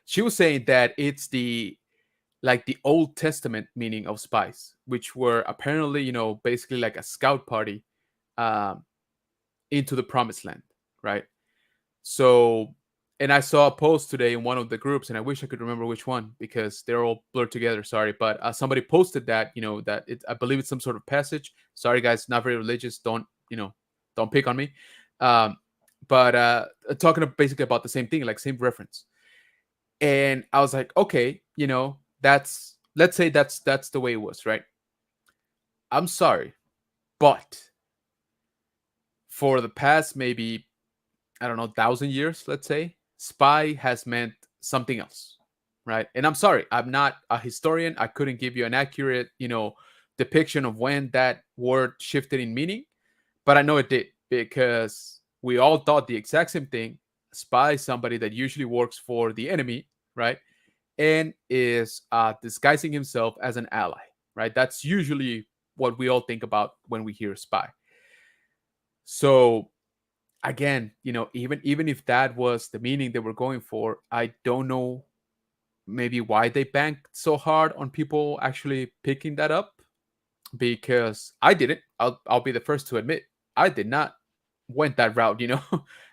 she was saying that it's the like the Old Testament meaning of spies, which were apparently, you know, basically like a scout party um, into the promised land, right? So, and I saw a post today in one of the groups, and I wish I could remember which one because they're all blurred together. Sorry, but somebody posted that, you know, that I believe it's some sort of passage. Sorry, guys, not very religious. Don't, you know, don't pick on me. Um, but talking basically about the same thing, like same reference. And I was like, okay, you know, that's let's say that's the way it was, right? I'm sorry, but for the past maybe I don't know 1,000 years, let's say, spy has meant something else, right? And I'm sorry, I'm not a historian. I couldn't give you an accurate, you know, depiction of when that word shifted in meaning, but I know it did because we all thought the exact same thing. Spy is somebody that usually works for the enemy, right? And is disguising himself as an ally, right? That's usually what we all think about when we hear spy. So again, you know, even if that was the meaning they were going for, I don't know maybe why they banked so hard on people actually picking that up because I didn't. I'll be the first to admit I did not went that route. You know,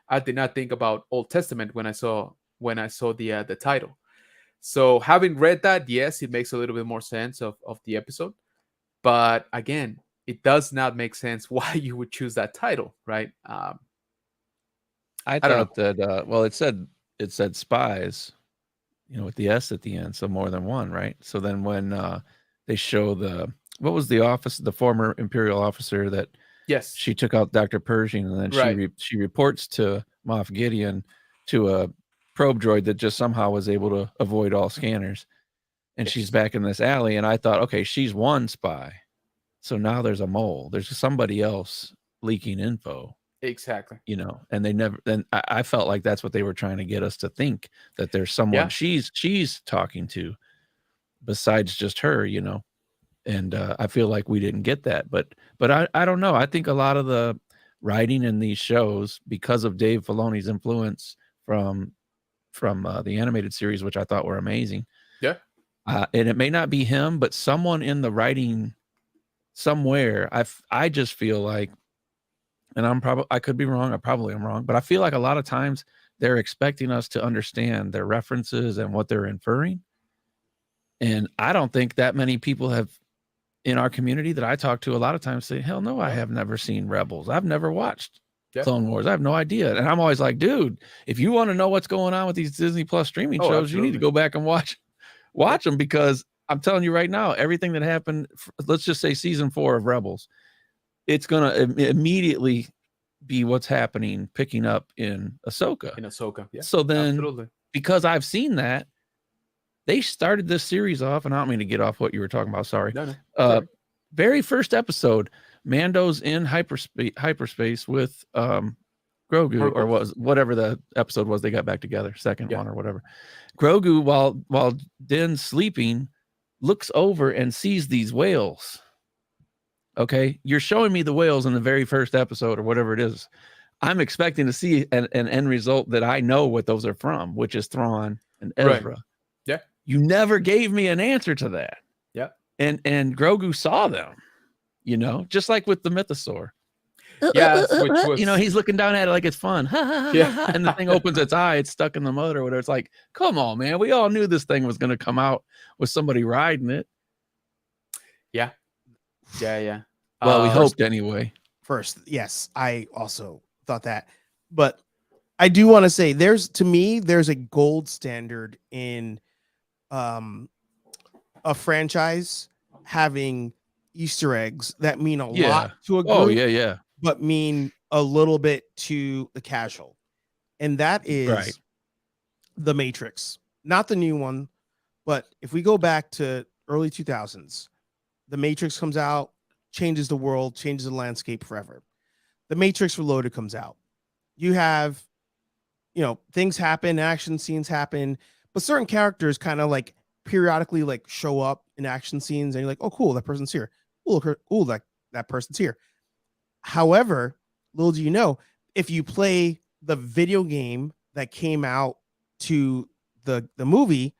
I did not think about Old Testament when I saw the title. So having read that, yes, it makes a little bit more sense of the episode. But again, it does not make sense why you would choose that title, right? I I don't know. thought that well it said spies, you know, with the S at the end, so more than one, right? So then when they show what was the former Imperial officer that Yes, she took out Dr. Pershing, and then right. she reports to Moff Gideon to a probe droid that just somehow was able to avoid all scanners. And she's Yes, back in this alley, and I thought, okay, she's one spy. So now there's a mole. There's somebody else leaking info, exactly. you know, and they never then I felt like that's what they were trying to get us to think, that there's someone Yeah, she's talking to besides just her, you know. And I feel like we didn't get that, but I don't know. I think a lot of the writing in these shows, because of Dave Filoni's influence from the animated series, which I thought were amazing, yeah, and it may not be him, but someone in the writing somewhere, I just feel like, and I could be wrong, I probably am wrong, but I feel like a lot of times they're expecting us to understand their references and what they're inferring. And I don't think that many people have in our community that I talk to a lot of times say, hell no, I yeah, have never seen Rebels. I've never watched yeah. Clone Wars. I have no idea. And I'm always like, dude, if you want to know what's going on with these Disney Plus streaming Oh, shows, you need to absolutely. go back and watch Yeah, them, because I'm telling you right now, everything that happened, let's just say season 4 of Rebels, it's going to immediately be what's happening, picking up in Ahsoka. in Ahsoka. Yeah, So then absolutely. because I've seen that they started this series off, and I don't mean to get off what you were talking about. Sorry. No. Very first episode, Mando's in hyperspace with Grogu, or was whatever the episode was they got back together, second one or whatever. Grogu, while Din's sleeping, looks over and sees these whales. Okay, you're showing me the whales in the very first episode or whatever it is. I'm expecting to see an end result that I know what those are from, which is Thrawn and Ezra. Right. Yeah. You never gave me an answer to that. Yeah. And Grogu saw them, just like with the mythosaur. Yeah, which was, he's looking down at it like it's fun. Yeah. And the thing opens its eye, it's stuck in the mud or whatever. It's like, come on, man. We all knew this thing was going to come out with somebody riding it. Yeah. Well, we hoped anyway. First, yes, I also thought that. But I do want to say there's a gold standard in a franchise having Easter eggs that mean a lot to a group. Oh, yeah. But mean a little bit to the casual. And that is The Matrix. Not the new one, but if we go back to early 2000s, The Matrix comes out, changes the world, changes the landscape forever. The Matrix Reloaded comes out. You have, things happen, action scenes happen, but certain characters kind of like periodically like show up in action scenes and you're like, oh, cool, that person's here. Cool, that person's here. However, little do you know, if you play the video game that came out to the movie,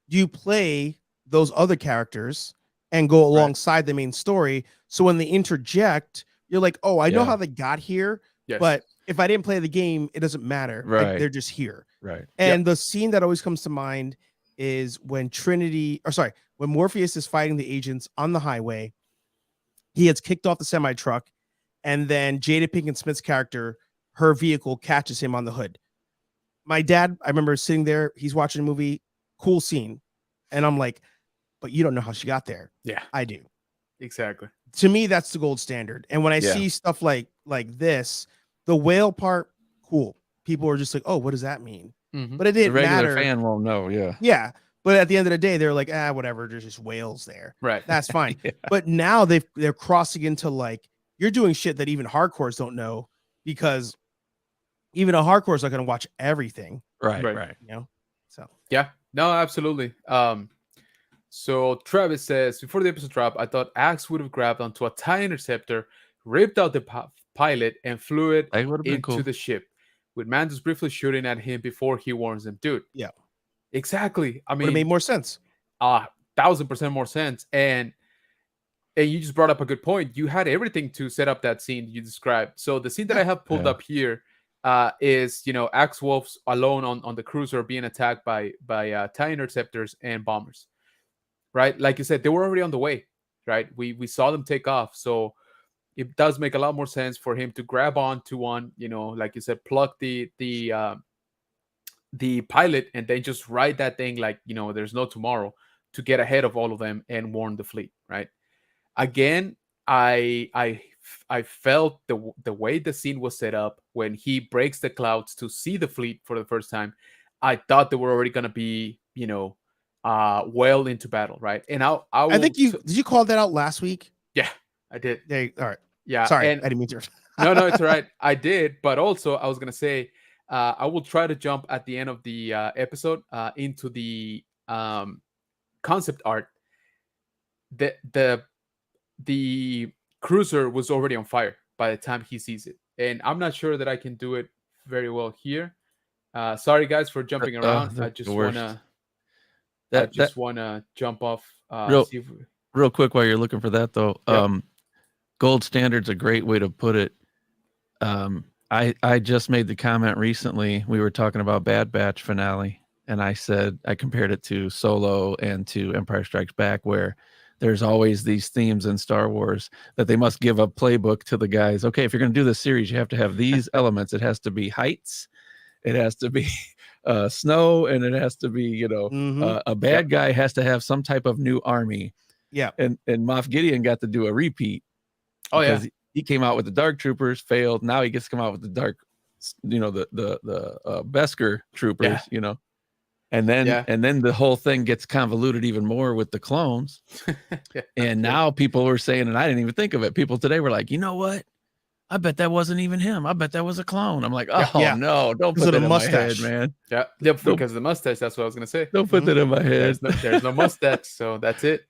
you play those other characters and go alongside the main story. So when they interject, you're like, oh, I know how they got here, but if I didn't play the game, it doesn't matter. Right. Like, they're just here. Right. And the scene that always comes to mind is when when Morpheus is fighting the agents on the highway, he gets kicked off the semi-truck, and then Jada Pinkett Smith's character, her vehicle catches him on the hood. My dad, I remember sitting there, he's watching a movie, cool scene. And I'm like, but you don't know how she got there. Yeah, I do. Exactly. To me, that's the gold standard. And when I see stuff like this, the whale part, cool. People are just like, oh, what does that mean? Mm-hmm. But it didn't the regular matter. fan won't know. Yeah. Yeah. But at the end of the day, they're like, whatever. There's just whales there. Right. That's fine. But now they're crossing into like, you're doing shit that even hardcores don't know, because even a hardcore is not going to watch everything. Right. So yeah, no, absolutely. So Travis says, before the episode drop, I thought Axe would have grabbed onto a TIE interceptor, ripped out the pilot, and flew it into the ship, with Mandos briefly shooting at him before he warns him. Dude. Yeah. Exactly. I mean, would have made more sense. 1,000% more sense. And you just brought up a good point. You had everything to set up that scene you described. So the scene that I have pulled up here is, Axe Wolf's alone on the cruiser being attacked by TIE interceptors and bombers. Right? Like you said, they were already on the way. Right? We saw them take off. So it does make a lot more sense for him to grab onto one, like you said, pluck the pilot and then just ride that thing like, there's no tomorrow, to get ahead of all of them and warn the fleet. Right? Again, I felt the way the scene was set up when he breaks the clouds to see the fleet for the first time. I thought they were already going to be, well into battle, right? And I think did you call that out last week? Yeah, I did. All right. Yeah. Sorry, and, I didn't mean to. No, it's all right. I did, but also I was going to say, I will try to jump at the end of the episode into the concept art. The cruiser was already on fire by the time he sees it, and I'm not sure that I can do it very well here. Sorry guys for jumping around. I just wanna jump off real quick while you're looking for that though. Gold standard's a great way to put it. I just made the comment recently. We were talking about Bad Batch finale, and I said I compared it to Solo and to Empire Strikes Back, where there's always these themes in Star Wars that they must give a playbook to the guys. Okay, if you're going to do this series, you have to have these elements. It has to be heights, it has to be snow, and it has to be, a bad guy has to have some type of new army. Yeah. And Moff Gideon got to do a repeat. Oh yeah. He came out with the Dark Troopers, failed. Now he gets to come out with the Dark, the Beskar Troopers. And then Yeah. and then the whole thing gets convoluted even more with the clones. Yeah, And true. now people were saying, and I didn't even think of it. People today were like, you know what? I bet that wasn't even him. I bet that was a clone. I'm like, Yeah. oh Yeah. no, don't Because put of the that in my head, mustache. man. Yeah, Don't because of the mustache. That's what I was gonna say. don't put that in my head. There's no mustache, so that's it.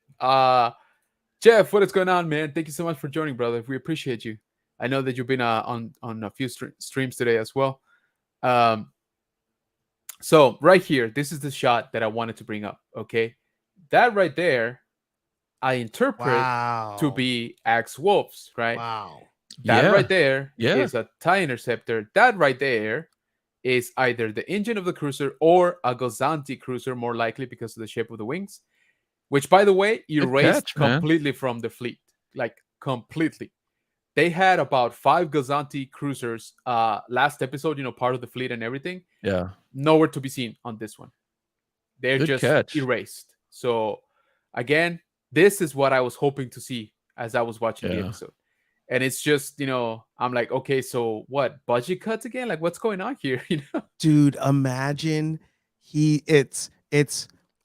Jeff, what is going on, man? Thank you so much for joining, brother. We appreciate you. I know that you've been on a few streams today as well. Um, so right here, this is the shot that I wanted to bring up. Okay, that right there, I interpret to Wow. be Axe Wolves, right? Wow. That Yeah. right there is Yeah. a TIE interceptor. That right there is either the engine of the cruiser or a Gozanti cruiser, more likely because of the shape of the wings, which, by the way, Good erased catch, man. completely from the fleet. Like, completely. They had about 5 Gozanti cruisers last episode, part of the fleet and everything. Yeah. Nowhere to be seen on this one. They're Good just catch. erased. So, again, this is what I was hoping to see as I was watching the Yeah. episode. And it's just, I'm like, okay, so what? Budget cuts again? Like, what's going on here? Dude, imagine it's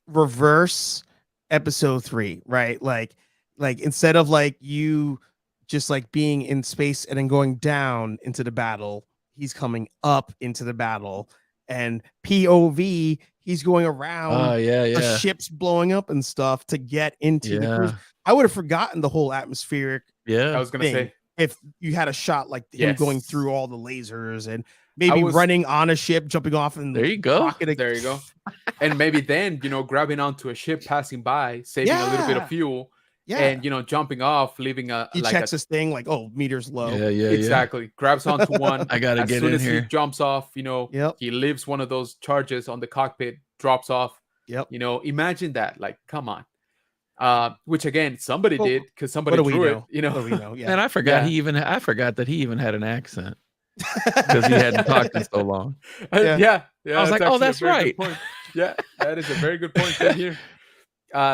reverse episode 3, right? Like instead of like you just like being in space and then going down into the battle, he's coming up into the battle, and POV, he's going around Oh yeah, the yeah. ships blowing up and stuff to get into the cruise. Yeah. I would have forgotten the whole atmospheric I Yeah. was gonna thing say, if you had a shot like him going Yes. through all the lasers and maybe was- running on a ship, jumping off, and There you go. rocket there you go. And maybe then, grabbing onto a ship passing by, saving a little bit Yeah. of fuel, Yeah, and jumping off, leaving he checks his thing like, oh, meters low. Yeah, yeah, exactly, grabs onto one. I gotta As get soon in as he here. jumps off, Yep. he leaves one of those charges on the cockpit, drops off. Yep. Imagine that. Like, come on. Which again, somebody Well, did because somebody What do we drew know? it. What do we know? Yeah. And I forgot Yeah. I forgot that he even had an accent because he hadn't talked in so long. Yeah. I was like, oh, actually a that's very good right. point. Yeah, that is a very good point. Same here.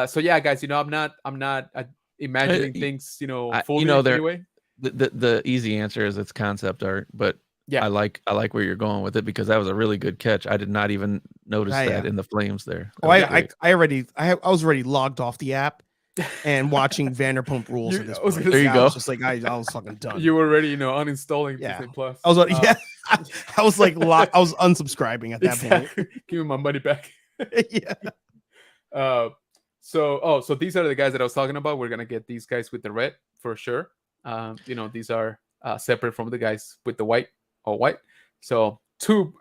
So yeah, guys, I'm not imagining things, fully there- anyway. The easy answer is it's concept art, but Yeah. I like where you're going with it because that was a really good catch. I did not even notice Ah, that yeah. in the flames there. Oh, I was already logged off the app and watching Vanderpump Rules at this I was point. gonna There you I go. was just like, I was fucking done. You were already, uninstalling Yeah. Disney Plus. I was yeah. I was like I was unsubscribing at that exactly. Give me my money back. point. Yeah. So these are the guys that I was talking about. We're gonna get these guys with the red for sure. These are separate from the guys with the white or white. So two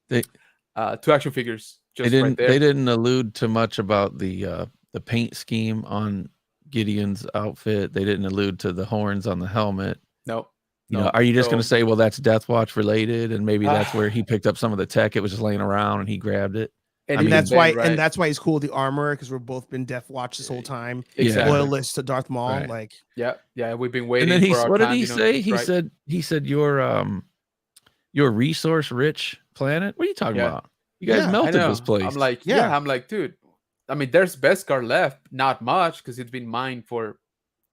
action figures just right there. They didn't allude to much about the paint scheme on Gideon's outfit. They didn't allude to the horns on the helmet. No. Are you just going to So- say, well, that's Death Watch related, and maybe that's where he picked up some of the tech? It was just laying around, and he grabbed it. And I mean, even That's then, why, right? and that's why he's cool with the armor, because we've both been Death Watch this whole time. Exactly. Loyalists to Darth Maul, Right. like Yeah. We've been And waiting. then for our what did time, he say? He right? said you're resource rich planet. What are you talking Yeah. about? You guys Yeah, I I melted know. this place. I'm like, Yeah. I'm like, dude. I mean, there's Beskar left, not much, because it's been mined for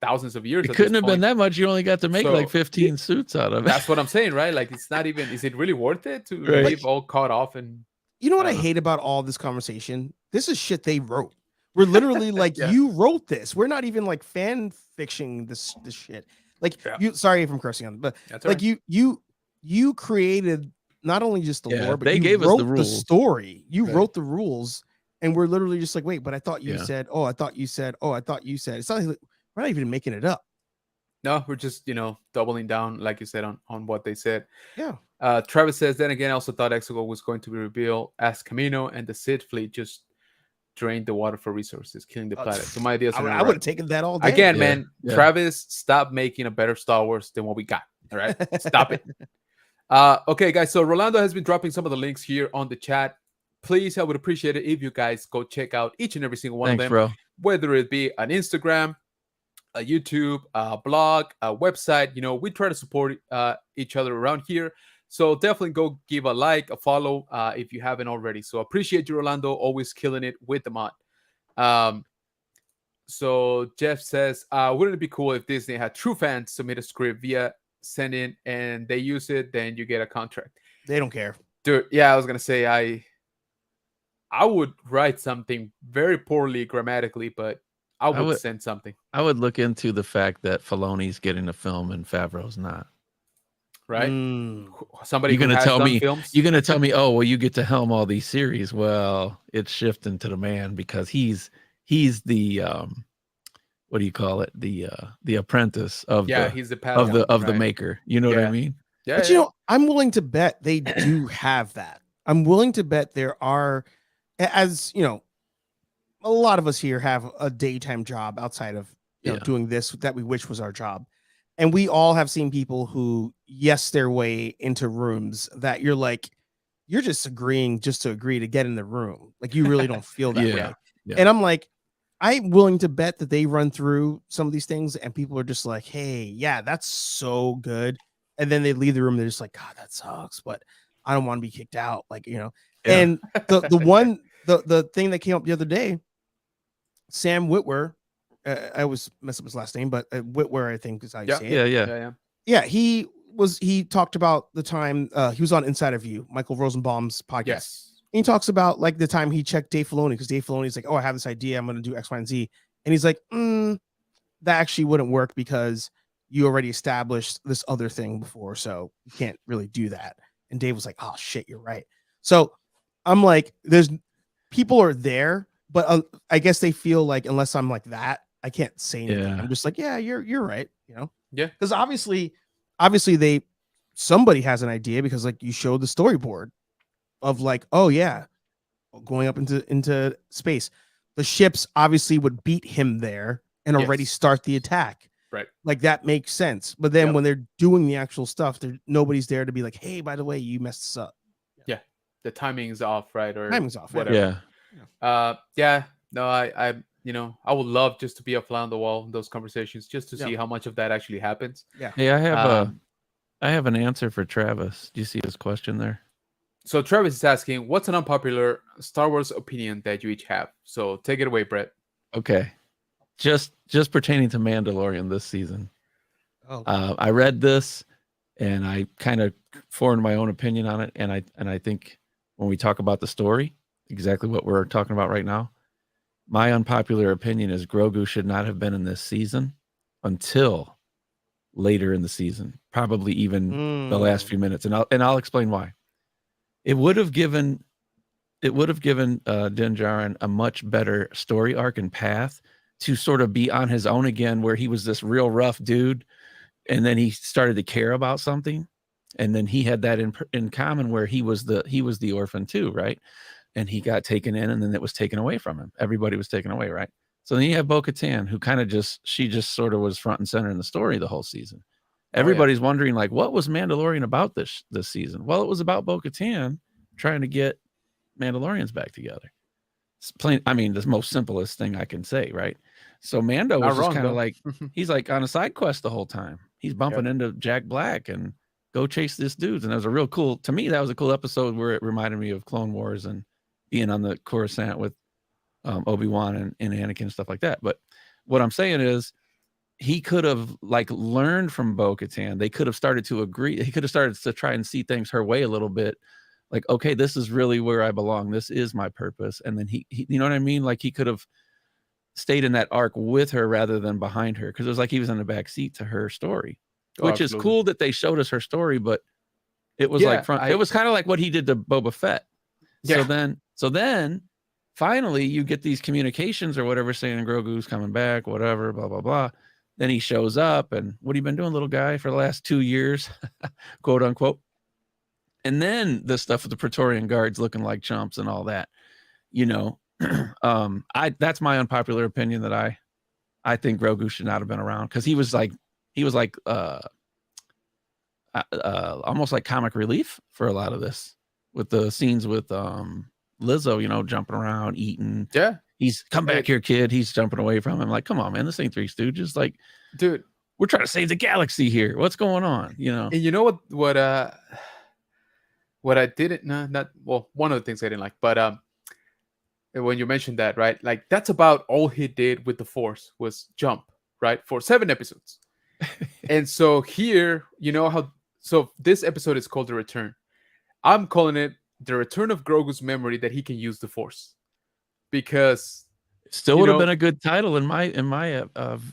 thousands of years. it at couldn't this have been point. that much. You only got to make So, like 15 suits out of it. That's what I'm saying, right? Like, it's not even. Is it really worth it to Right. leave all caught off and? you know what I Uh-huh. hate about all this conversation? This is shit they wrote. We're literally like, Yeah. you wrote this. We're not even like fan fiction this shit. Like Yeah. you. Sorry if I'm cursing on, it, but That's like you created not only just the Yeah, lore, but they you gave us the wrote the rules. story. You Right. wrote the rules, and we're literally just like, wait, but I thought you Yeah. said, oh, I thought you said, oh, I thought you said. It's not like we're not even making it up. No, we're just doubling down, like you said, on what they said. Yeah. Travis says, then again, I also thought Exegol was going to be revealed as Camino, and the Sith fleet just drained the water for resources, killing the planet. So my ideas are I would have taken that all day. again, Yeah, man. yeah. Travis, stop making a better Star Wars than what we got. All right, stop it. Okay, guys. So Rolando has been dropping some of the links here on the chat. Please, I would appreciate it if you guys go check out each and every single one Thanks, of them, bro. whether it be an Instagram, a YouTube, a blog, a website. We try to support each other around here. So definitely go give a like, a follow if you haven't already. So appreciate you, Rolando, always killing it with the mod. So Jeff says, wouldn't it be cool if Disney had true fans submit a script via send-in and they use it, then you get a contract? They don't care. Dude, yeah, I was gonna say I would write something very poorly grammatically, but I I would would send something, I would look into the fact that Filoni's getting a film and Favreau's not. right? Mm. Somebody You're who gonna has tell done me films. you're gonna tell me, oh well, you get to helm all these series. Well, it's shifting to the man because he's the what do you call it? The apprentice of Yeah, the he's the Padawan, of the right? maker. You know what I Yeah, mean? yeah, But you yeah, know, I'm willing to bet they do have that. I'm willing to bet there are, as you know, a lot of us here have a daytime job outside of Yeah. doing this that we wish was our job, and we all have seen people who yes their way into rooms that you're like, you're just agreeing just to agree to get in the room, like you really don't feel that Yeah. way. Yeah. And I'm like, I'm willing to bet that they run through some of these things and people are just like, hey, yeah, that's so good. And then they leave the room, they're just like, God, that sucks, but I don't want to be kicked out. Like, Yeah. and the thing that came up the other day, Sam Witwer, I always mess up his last name, but Witwer, I think is how you yeah, say it. Yeah. Yeah. yeah, yeah. Yeah, he talked about the time he was on Inside of You, Michael Rosenbaum's podcast. Yes. And he talks about like the time he checked Dave Filoni because Dave Filoni's like, oh, I have this idea, I'm going to do X, Y, and Z, and he's like, that actually wouldn't work because you already established this other thing before, so you can't really do that. And Dave was like, oh shit, you're right. So I'm like, there's people are there, but I guess they feel like unless I'm like that, I can't say anything. Yeah. I'm just like, yeah, you're right, Yeah. because obviously somebody has an idea because like you showed the storyboard of like, oh yeah, going up into space. The ships obviously would beat him there and already Yes. start the attack. Right. Like that makes sense. But then Yep. when they're doing the actual stuff, nobody's there to be like, hey, by the way, you messed this up. Yeah. The timing's off, right? Or Timing's off. whatever. Yeah. Yeah. No, I would love just to be a fly on the wall in those conversations, just to Yeah. see how much of that actually happens. Yeah. Hey, Um, I have an answer for Travis. Do you see his question there? So Travis is asking, what's an unpopular Star Wars opinion that you each have? So take it away, Brett. Okay. Just pertaining to Mandalorian this season. Oh, I read this and I kind of formed my own opinion on it. And I think when we talk about the story, exactly what we're talking about right now, my unpopular opinion is Grogu should not have been in this season until later in the season, probably even the last few minutes. And I'll explain why. It would have given Din Djarin a much better story arc and path to sort of be on his own again, where he was this real rough dude, and then he started to care about something, and then he had that in common where he was the orphan too, right? And he got taken in, and then it was taken away from him. Everybody was taken away, right? So then you have Bo-Katan, who kind of she just sort of was front and center in the story the whole season. Everybody's wondering, like, what was Mandalorian about this season? Well, it was about Bo-Katan trying to get Mandalorians back together. It's plain, I mean, the most simplest thing I can say, right? So Mando was just kind of like, he's like on a side quest the whole time. He's bumping into Jack Black and go chase this dudes. And that was a real cool, to me, that was a cool episode where it reminded me of Clone Wars and being on the Coruscant with Obi-Wan and Anakin and stuff like that. But what I'm saying is, he could have like learned from Bo-Katan. They could have started to agree. He could have started to try and see things her way a little bit. Like, okay, this is really where I belong. This is my purpose. And then he you know what I mean? Like he could have stayed in that arc with her rather than behind her. Cause it was like he was in the back seat to her story, which is cool that they showed us her story, but it was it was kind of like what he did to Boba Fett. Yeah. So then finally you get these communications or whatever saying Grogu's coming back, whatever, blah, blah, blah. Then he shows up and what have you been doing, little guy, for the last 2 years, quote unquote. And then the stuff with the Praetorian guards looking like chumps and all that, that's my unpopular opinion that I think Grogu should not have been around because he was like almost like comic relief for a lot of this with the scenes with Lizzo, jumping around, eating. Yeah. He's come back here, kid. He's jumping away from him. Like, come on, man. This ain't Three Stooges. Like, dude, we're trying to save the galaxy here. What's going on? And you know what I didn't one of the things I didn't like, but when you mentioned that, right? Like that's about all he did with the Force was jump, right? For 7 episodes. And so here, so this episode is called The Return. I'm calling it the return of Grogu's memory that he can use the Force, because Still would have been a good title in my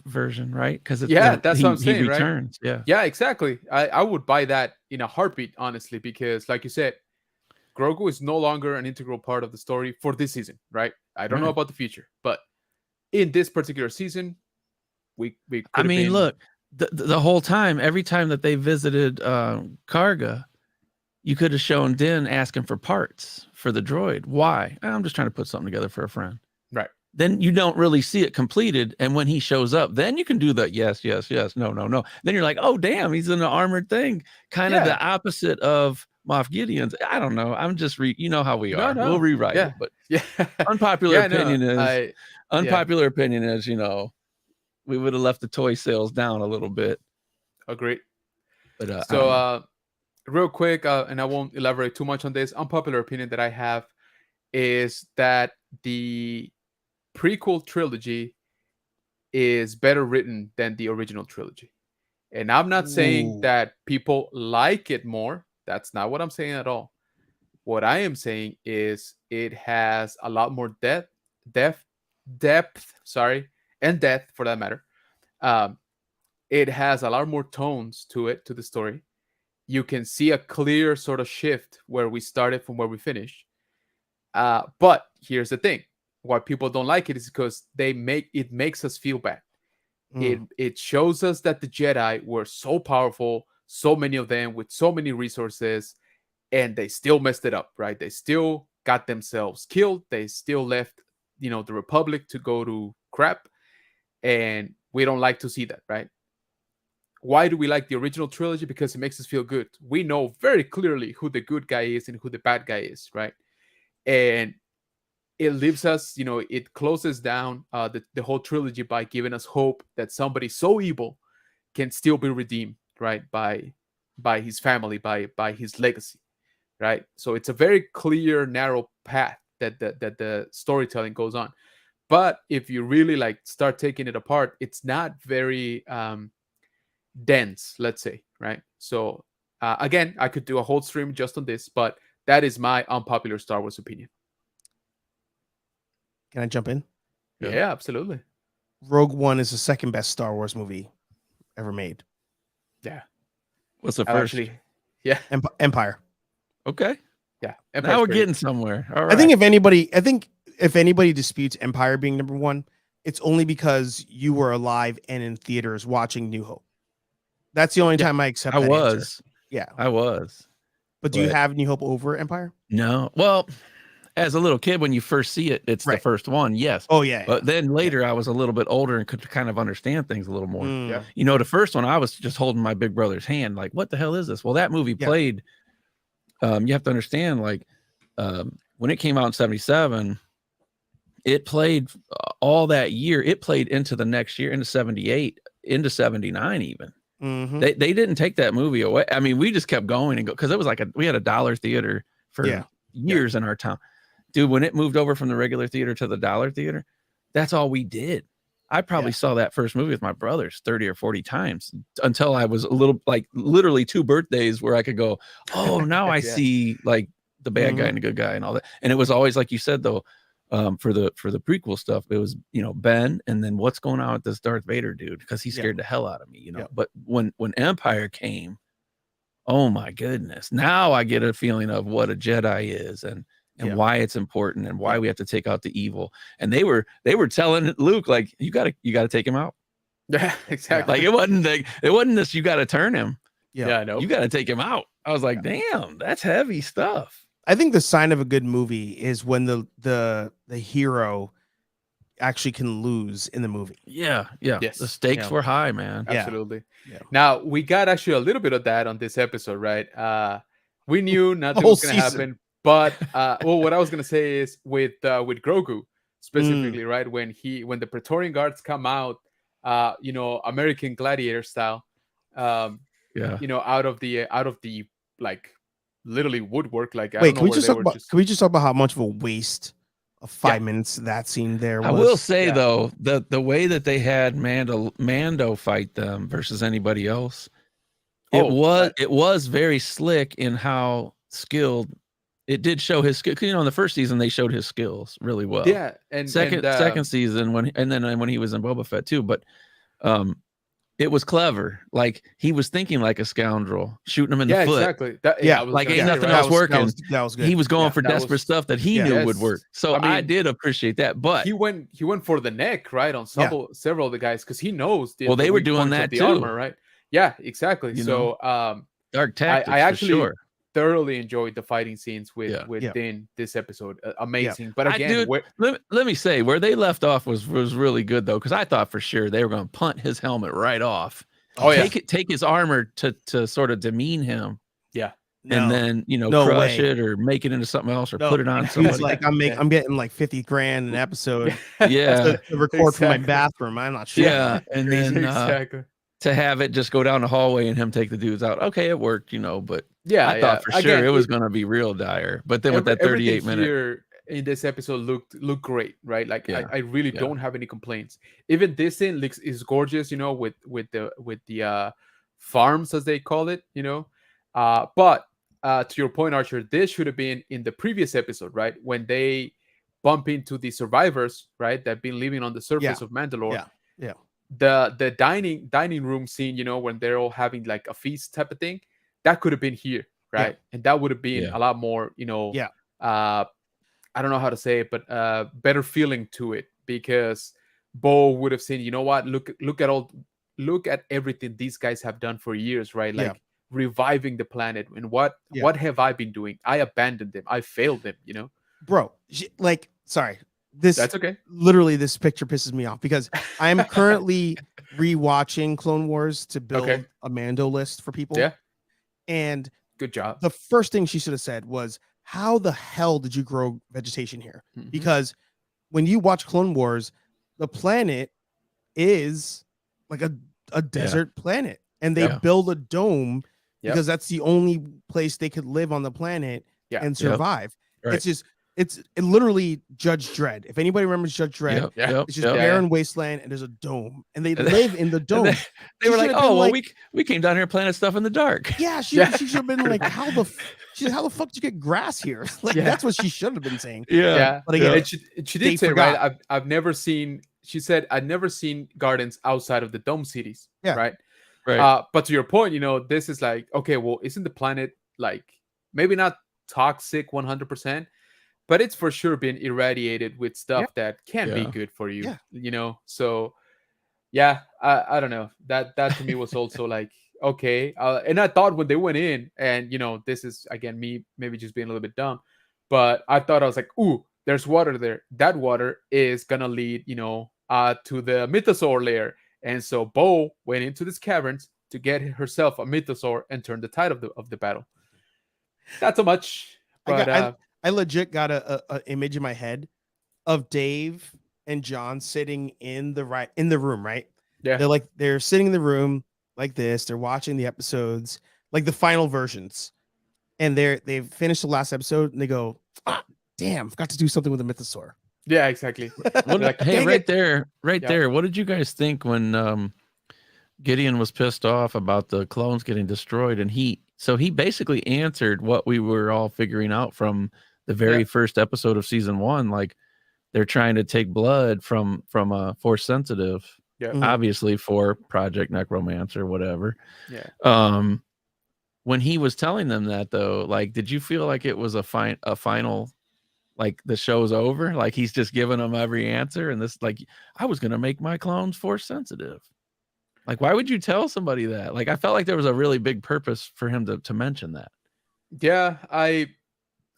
version, right? Because that's what I'm he saying, right? returns. Yeah, Yeah, exactly. I would buy that in a heartbeat, honestly, because like you said, Grogu is no longer an integral part of the story for this season, right? I don't know Right. about the future, but in this particular season, we could I have mean, been. look, the whole time, every time that they visited Karga, you could have shown Din asking for parts for the droid. Why? I'm just trying to put something together for a friend. Right. Then you don't really see it completed. And when he shows up, then you can do the yes, yes, yes, no, no, no. Then you're like, oh, damn, he's in an armored thing. Kind of the opposite of Moff Gideon's. I don't know. I'm just, you know how we are. No. We'll rewrite Yeah. it. But Yeah. unpopular Yeah, opinion no, is, unpopular opinion is, you know, we would have left the toy sales down a little bit. Agreed. But so, real quick, and I won't elaborate too much on this. Unpopular opinion that I have is that the prequel trilogy is better written than the original trilogy. And I'm not saying that people like it more. That's not what I'm saying at all. What I am saying is it has a lot more depth, and depth for that matter. It has a lot more tones to the story. You can see a clear sort of shift where we started from where we finished. But here's the thing: why people don't like it is because it makes us feel bad. It shows us that the Jedi were so powerful, so many of them with so many resources, and they still messed it up, right? They still got themselves killed. They still left, the Republic to go to crap, and we don't like to see that, right? Why do we like the original trilogy? Because it makes us feel good. We know very clearly who the good guy is and who the bad guy is, right? And it leaves us, it closes down the whole trilogy by giving us hope that somebody so evil can still be redeemed, right? By his family, by his legacy, right? So it's a very clear, narrow path that the storytelling goes on. But if you really start taking it apart, it's not very dense, let's say, right? So again, I could do a whole stream just on this, but that is my unpopular Star Wars opinion. Can I jump in? Yeah, absolutely. Rogue One is the second best Star Wars movie ever made. Yeah. What's the first? Actually, yeah. Empire. Okay. Yeah. Now we're getting somewhere. All right. I think if anybody disputes Empire being number one, it's only because you were alive and in theaters watching New Hope. That's the only time I accept that answer. Yeah. I was. But do you have New Hope over Empire? No. Well, as a little kid, when you first see it, it's the first one. Yes. Oh, yeah. But then later, I was a little bit older and could kind of understand things a little more. Yeah. The first one, I was just holding my big brother's hand. Like, what the hell is this? Well, that movie played. You have to understand, when it came out in 1977, it played all that year. It played into the next year, into 1978, into 1979 even. Mm-hmm. They didn't take that movie away. I mean, we just kept going and go because it was we had a dollar theater for years in our town. Dude, when it moved over from the regular theater to the dollar theater, that's all we did. I probably saw that first movie with my brothers 30 or 40 times until I was a little, literally 2 birthdays where I could go, oh, now I see the bad guy and the good guy and all that. And it was always, like you said, though, for the prequel stuff, it was, Ben, and then what's going on with this Darth Vader dude? Because he scared the hell out of me, But when Empire came, oh my goodness, now I get a feeling of what a Jedi is and why it's important and why we have to take out the evil. And they were telling Luke, you gotta take him out. Yeah, exactly. It wasn't this, you gotta turn him. Yeah, I know. You gotta take him out. I was like, damn, that's heavy stuff. I think the sign of a good movie is when the hero actually can lose in the movie. Yeah. Yes. The stakes were high, man. Absolutely. Yeah. Now we got actually a little bit of that on this episode, right? We knew nothing was going to happen, but what I was going to say is with Grogu specifically, right? When the Praetorian Guards come out, American Gladiator style, out of the literally woodwork. Wait, can we just talk about how much of a waste of 5 minutes that scene there was? I will say though, the way that they had Mando fight them versus anybody else, it was very slick in how skilled it did show his skill. You know, in the first season they showed his skills really well. Yeah, and second season when he was in Boba Fett too, but it was clever. Like he was thinking like a scoundrel, shooting him in the foot. Exactly. Like ain't nothing else working. That was good. He was going for desperate stuff that he knew would work. So I did appreciate that. But he went for the neck, right, on several of the guys because he knows. They were doing that the too, armor, right? Yeah, exactly. Dark tactics. I actually for sure. thoroughly enjoyed the fighting scenes within this episode. Amazing. But again, let me say where they left off was really good though, because I thought for sure they were going to punt his helmet right off. Take his armor to sort of demean him. Yeah. And then crush it or make it into something else or put it on somebody. He's like, I'm getting like 50 grand an episode. Yeah. to record from my bathroom. I'm not sure. Yeah. And then to have it just go down the hallway and him take the dudes out. Okay, it worked, but I thought for sure it was going to be real dire. But then with that 38 minute here in this episode looked great, right? Like I really don't have any complaints. Even this scene is gorgeous, with the farms as they call it, but to your point, Archer, this should have been in the previous episode, right? When they bump into the survivors, right? That been living on the surface of Mandalore. Yeah. The dining room scene, when they're all having like a feast type of thing, that could have been here, right? And that would have been a lot more, I don't know how to say it, but better feeling to it, because Bo would have seen, what, look at everything these guys have done for years, right? Like reviving the planet, and what have I been doing? I abandoned them. I failed them, Bro, sorry. That's okay. Literally, this picture pisses me off because I am currently rewatching Clone Wars to build a Mando list for people. Yeah. And good job. The first thing she should have said was, how the hell did you grow vegetation here? Mm-hmm. Because when you watch Clone Wars, the planet is like a desert planet, and they build a dome because that's the only place they could live on the planet and survive. Right. It's literally Judge Dredd. If anybody remembers Judge Dredd, it's just barren wasteland and there's a dome, and they live in the dome. They were like, "Oh, well, we came down here planting stuff in the dark." Yeah, she should have been like, "How the fuck did you get grass here?" That's what she should have been saying. Yeah. But again, she did say, right? I've never seen. She said, "I've never seen gardens outside of the dome cities." Yeah. Right. But to your point, this is like, okay, well, isn't the planet like maybe not toxic 100%? But it's for sure been irradiated with stuff that can't be good for you, So, I don't know. That to me was also like, okay. And I thought when they went in, and this is again me maybe just being a little bit dumb, but I thought, I was like, ooh, there's water there. That water is gonna lead, to the mythosaur lair. And so Bo went into these caverns to get herself a mythosaur and turn the tide of the battle. Not so much, but I legit got a image in my head of Dave and John sitting in the room, right? Yeah. They're sitting in the room like this. They're watching the episodes, like the final versions. And they've finished the last episode and they go, damn, forgot to do something with the mythosaur. Yeah, exactly. Hey, right there. What did you guys think when Gideon was pissed off about the clones getting destroyed? And he basically answered what we were all figuring out from the very first episode of season 1. Like, they're trying to take blood from a Force sensitive, obviously for Project Necromancer or whatever. Yeah. When he was telling them that, though, like, did you feel like it was a final, like the show's over? Like, he's just giving them every answer, and this, like, I was gonna make my clones Force sensitive. Like, why would you tell somebody that? Like, I felt like there was a really big purpose for him to mention that. Yeah,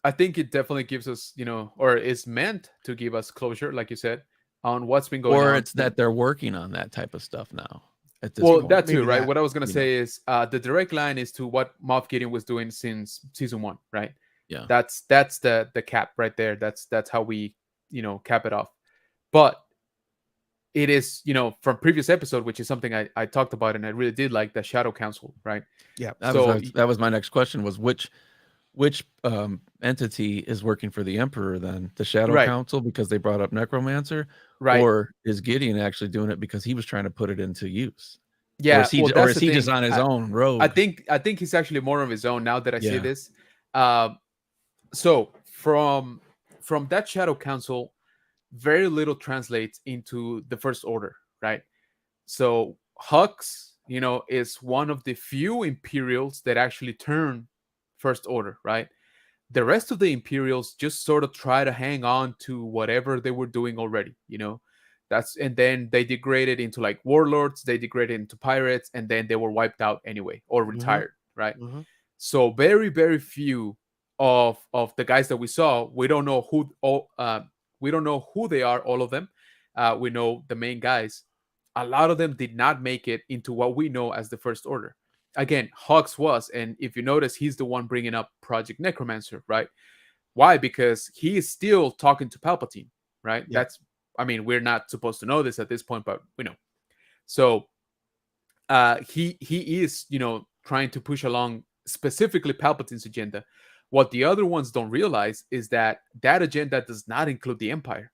I think it definitely gives us, or is meant to give us closure, like you said, on what's been going on. Or it's that they're working on that type of stuff now. At this point. That too, right? What I was going to say is the direct line is to what Moff Gideon was doing since season 1, right? Yeah. That's the cap right there. That's how we, cap it off. But it is, from previous episode, which is something I talked about and I really did like, the Shadow Council, right? Yeah. That was my next question, was which entity is working for the Emperor then? The Shadow Council, because they brought up Necromancer, right? Or is Gideon actually doing it because he was trying to put it into use? Yeah, or is he just on his own road? I think he's actually more of his own now that I see this. So from that Shadow Council, very little translates into the First Order, right? So Hux, is one of the few Imperials that actually turn First Order, right? The rest of the Imperials just sort of try to hang on to whatever they were doing already. And then they degraded into like warlords, they degraded into pirates, and then they were wiped out anyway or Mm-hmm. retired, right? Mm-hmm. So very, very few of the guys that we saw, we don't know who they are, all of them. We know the main guys. A lot of them did not make it into what we know as the First Order. Again, Hawks was, and if you notice, he's the one bringing up Project Necromancer, right? Why? Because he is still talking to Palpatine, right? Yeah. I mean, we're not supposed to know this at this point, but we know. So he is trying to push along specifically Palpatine's agenda. What the other ones don't realize is that that agenda does not include the Empire.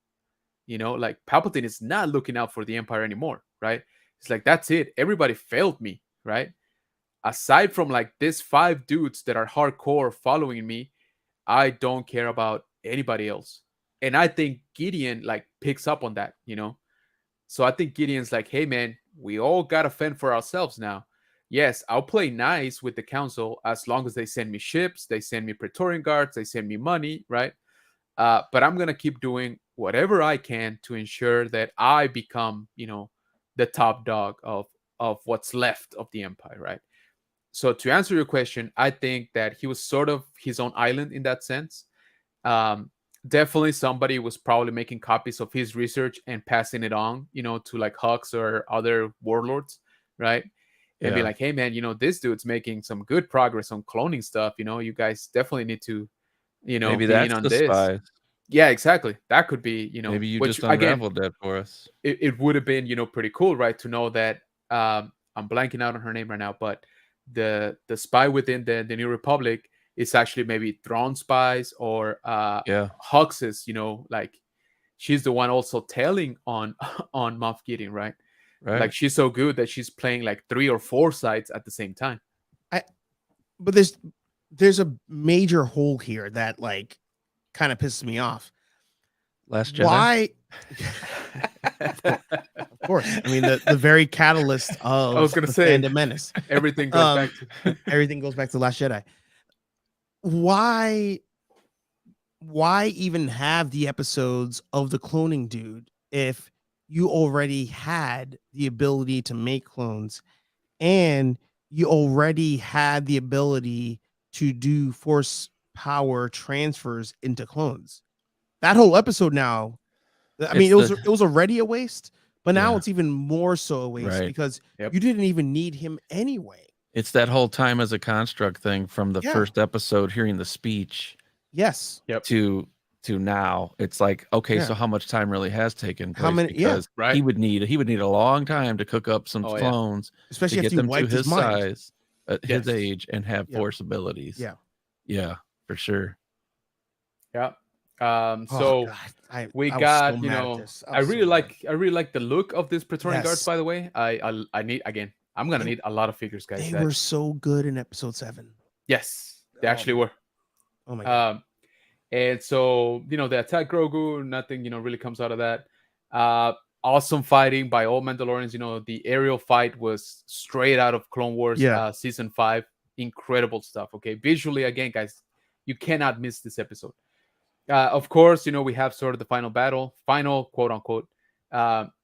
Like Palpatine is not looking out for the Empire anymore, right? It's like, that's it, everybody failed me, right? Aside from like these 5 dudes that are hardcore following me, I don't care about anybody else. And I think Gideon like picks up on that. So I think Gideon's like, hey man, we all gotta fend for ourselves now. Yes, I'll play nice with the council as long as they send me ships, they send me Praetorian guards, they send me money, right? But I'm gonna keep doing whatever I can to ensure that I become, the top dog of what's left of the empire, right? So to answer your question, I think that he was sort of his own island in that sense. um, Definitely somebody was probably making copies of his research and passing it on, to like Hux or other warlords, right? And be Yeah. like, hey man, this dude's making some good progress on cloning stuff. You guys definitely need to, Maybe be in that's on the this. spies. Yeah, exactly. That could be, Maybe you which just again, unraveled that for us. it would have been, pretty cool, right? To know that I'm blanking out on her name right now, but the spy within the New Republic is actually maybe Thrawn spies or Yeah. Hux's, like she's the one also telling on on Moff Gideon, right? Like Right. she's so good that she's playing like 3 or 4 sides at the same time. I but there's a major hole here that like kind of pisses me off. Last Jedi. Why? Of course. I mean the very catalyst of I was gonna the say Phantom Menace. everything goes back to Everything goes back to Last Jedi. Why even have the episodes of the cloning dude if you already had the ability to make clones and you already had the ability to do force power transfers into clones? That whole episode now, I mean, It's it was already a waste, but now Yeah. it's even more so a waste Right. because Yep. you didn't even need him anyway. It's that whole time as a construct thing from the Yeah. first episode, hearing the speech Yes. Yep. to now. It's like, okay, Yeah. so how much time really has taken place? How many? Yeah. Because Right. he would need a long time to cook up some Oh, yeah. clones Especially to after get you them to wiped his his mind. size, at his Yes. age, and have Yeah. force abilities. Yeah. Yeah, for sure. Yeah. Oh, So God. we I was got, so mad at this. I really like the look of this Praetorian guards, Yes. by the way. I need, again, I'm gonna need a lot of figures, guys. They were so good in episode 7. Yes, they Oh actually my- were. Oh my God. And so, they attack Grogu, nothing, really comes out of that. Awesome fighting by all Mandalorians. The aerial fight was straight out of Clone Wars Yeah. season 5. Incredible stuff. Okay. Visually, again, guys, you cannot miss this episode. Of course, we have sort of the final quote unquote,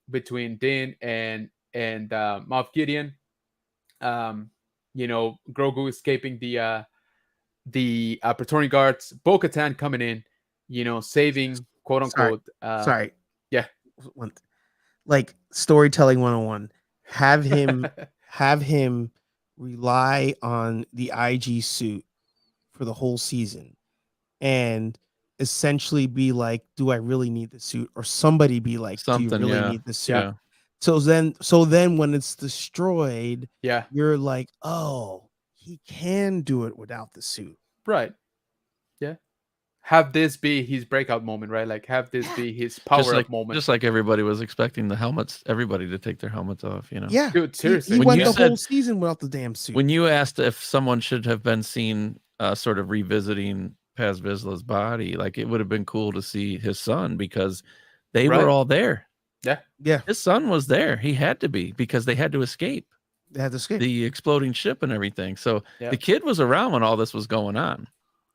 between Din and Moff Gideon. Grogu escaping the Praetorian guards, Bo-Katan coming in, saving quote unquote. Sorry. Yeah. Like storytelling 101. Have him rely on the IG suit for the whole season and essentially be like, do I really need the suit? Or somebody be like, do you Something, really yeah. need the suit? Yeah. So then when it's destroyed, Yeah. you're like, oh, he can do it without the suit. Right. Yeah. Have this be his breakout moment, right? Like have this be his power up moment. Just like everybody was expecting everybody to take their helmets off, Yeah. Dude, seriously. He When went you the said- whole season without the damn suit. When you asked if someone should have been seen sort of revisiting Paz Vizsla's body. Like, it would have been cool to see his son because they Right. were all there. Yeah. Yeah, His son was there. He had to be because they had to escape they had to escape. the exploding ship and everything. So Yeah. the kid was around when all this was going on.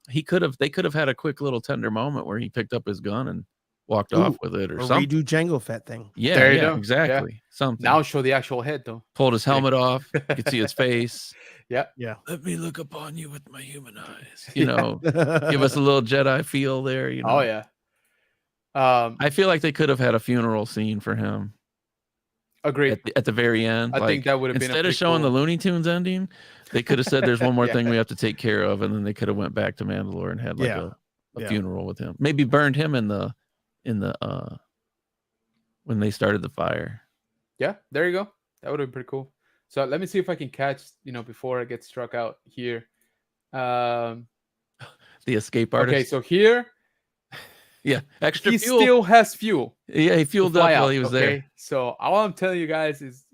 They could have had a quick little tender moment where he picked up his gun and walked off with it or something. Redo Django Fett thing. Yeah, There you yeah, go. exactly. Yeah. Something. Now show the actual head though. Pulled his helmet off. You could see his face. Yeah. Yeah. Let me look upon you with my human eyes. You know, give us a little Jedi feel there. You know. Oh yeah. I feel like they could have had a funeral scene for him Agreed. at the very end. I think that would have been instead of showing the Looney Tunes ending, they could have said, "There's one more thing we have to take care of," and then they could have went back to Mandalore and had like a funeral with him. Maybe burned him in the when they started the fire. Yeah, there you go. That would have been pretty cool. So let me see if I can catch, before I get struck out here. The escape artist. Okay, so here, yeah, extra he fuel. still has fuel. Yeah, he fueled up while he was there. So all I'm telling you guys is,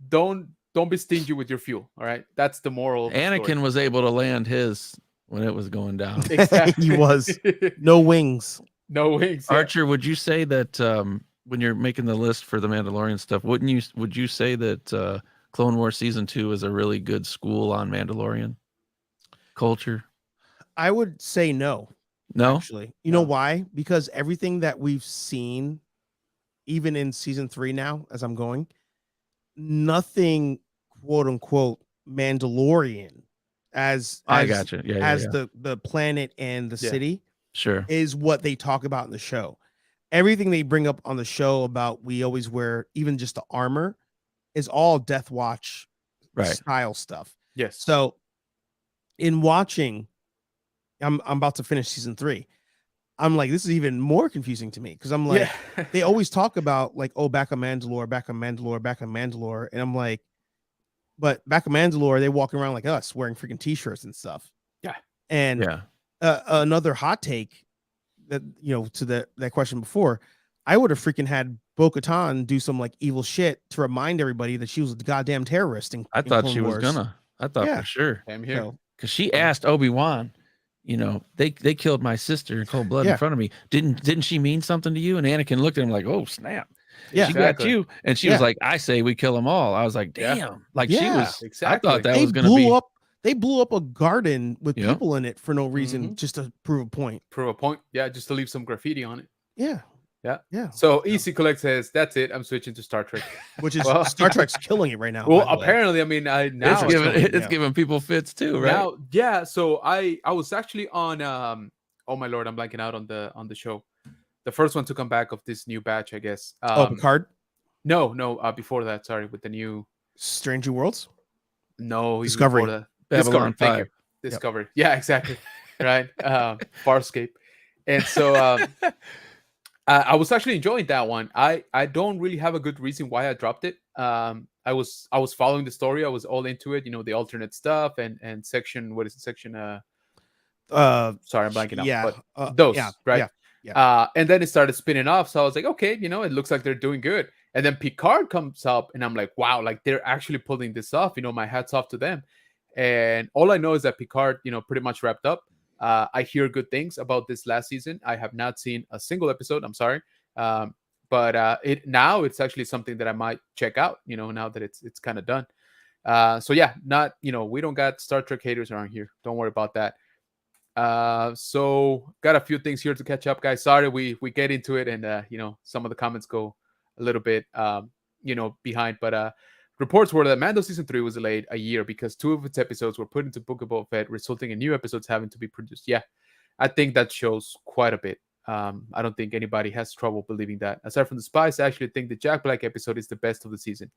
don't be stingy with your fuel. All right, that's the moral. Of the Anakin story. was able to land his when it was going down. Exactly. He was. No wings. No wings. Yeah. Archer, would you say that when you're making the list for the Mandalorian stuff, would you say that Clone Wars Season 2 is a really good school on Mandalorian culture? I would say no. No? Actually. You know why? Because everything that we've seen, even in season 3 now, as I'm going, nothing quote unquote Mandalorian I got you. Yeah, as the planet and the city sure is what they talk about in the show. Everything they bring up on the show about we always wear, even just the armor, is all Death Watch style stuff. Yes. So in watching, I'm about to finish season 3. I'm like, this is even more confusing to me because I'm like, they always talk about like, oh, back on Mandalore, back on Mandalore, back on Mandalore, and I'm like, but back on Mandalore, they walk around like us, wearing freaking t-shirts and stuff. Yeah. And another hot take that to that question before, I would have freaking had Bo-Katan do some like evil shit to remind everybody that she was a goddamn terrorist. I thought she was gonna. I thought for sure. I'm here because she asked Obi-Wan. They killed my sister in cold blood in front of me. Didn't she mean something to you? And Anakin looked at him like, oh snap. Yeah, she got you. And she was like, I say we kill them all. I was like, damn. Like she was. Exactly. I thought that was gonna be. They blew up a garden with people in it for no reason, just to prove a point. Yeah, just to leave some graffiti on it. Yeah. Yeah. So Easy Collect says, that's it. I'm switching to Star Trek. Which is Star Trek's killing it right now. Well, apparently, I mean, now it's giving people fits too, right? Now, yeah. So I was actually on oh my lord, I'm blanking out on the show. The first one to come back of this new batch, I guess. Picard? No, befar that, sorry, with the new Strange New Worlds? No, Discovery. Discovery, thank you. Discovery. Yep. Yeah, exactly. Right. Farscape. And so I was actually enjoying that one. I don't really have a good reason why I dropped it. I was following the story. I was all into it, the alternate stuff and section. What is it? Section sorry, I'm blanking out. Yeah. But those, right? Yeah. And then it started spinning off. So I was like, okay, it looks like they're doing good. And then Picard comes up and I'm like, wow, like they're actually pulling this off. My hat's off to them. And all I know is that Picard, pretty much wrapped up. I hear good things about this last season. I have not seen a single episode. I'm sorry. But it's actually something that I might check out, now that it's kind of done. So yeah, we don't got Star Trek haters around here. Don't worry about that. So got a few things here to catch up, guys. Sorry, we get into it and, some of the comments go a little bit, behind, but, reports were that Mando Season 3 was delayed a year because 2 of its episodes were put into Book of Boba Fett, resulting in new episodes having to be produced. Yeah, I think that shows quite a bit. I don't think anybody has trouble believing that. Aside from the spies, I actually think the Jack Black episode is the best of the season.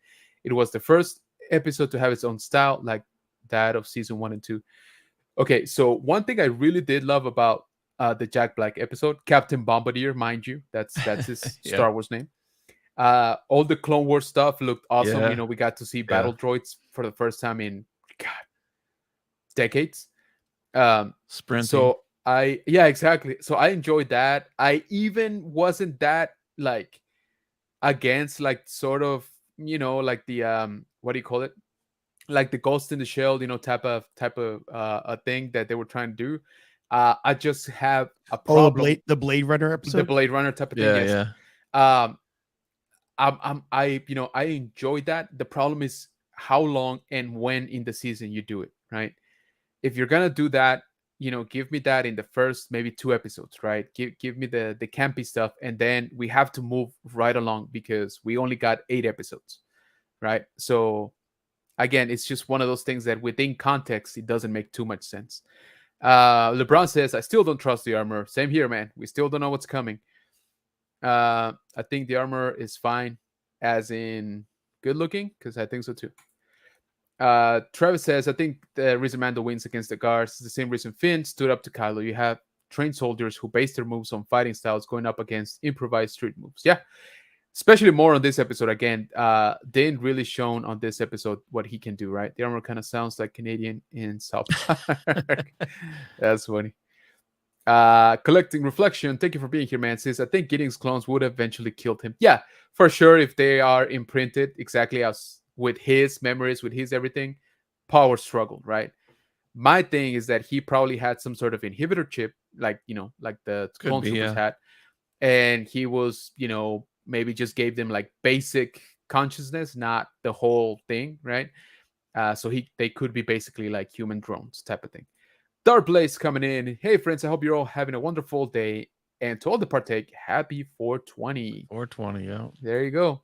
It was the first episode to have its own style, like that of Season 1 and 2. Okay, so one thing I really did love about the Jack Black episode, Captain Bombardier, mind you, that's his Star Wars name. All the Clone Wars stuff looked awesome. We got to see battle droids for the first time in decades. Sprinting. So exactly. So I enjoyed that. I even wasn't that like against like sort of like the what do you call it, like the Ghost in the Shell type of a thing that they were trying to do. I just have a Oh, problem. the Blade Runner The episode. Blade Runner type of thing. Yeah, Yes. yeah. Um, I enjoyed that. The problem is how long and when in the season you do it, right? If you're gonna do that, give me that in the first maybe 2 episodes, right? Give me the campy stuff, and then we have to move right along because we only got 8 episodes, right? So again, it's just one of those things that within context it doesn't make too much sense. LeBron says, I still don't trust the armor. Same here, man. We still don't know what's coming. I think the armor is fine, as in good looking, because I think so too. Travis says, I think the reason Mando wins against the guards is the same reason Finn stood up to Kylo. You have trained soldiers who base their moves on fighting styles going up against improvised street moves. Yeah, especially more on this episode. Again, Din really shown on this episode what he can do, right? The armor kind of sounds like Canadian in South Park. That's funny. Collecting reflection, thank you for being here, man. Says, I think Gideon's clones would have eventually killed him. Yeah, for sure. If they are imprinted exactly as with his memories, with his everything, power struggle, right? My thing is that he probably had some sort of inhibitor chip, like like the Could clone be, troopers yeah. had, and he was, maybe just gave them like basic consciousness, not the whole thing, right? So they could be basically like human drones type of thing. Dark Blaze coming in. Hey friends, I hope you're all having a wonderful day. And to all the partake, happy 420. 420, yeah. There you go.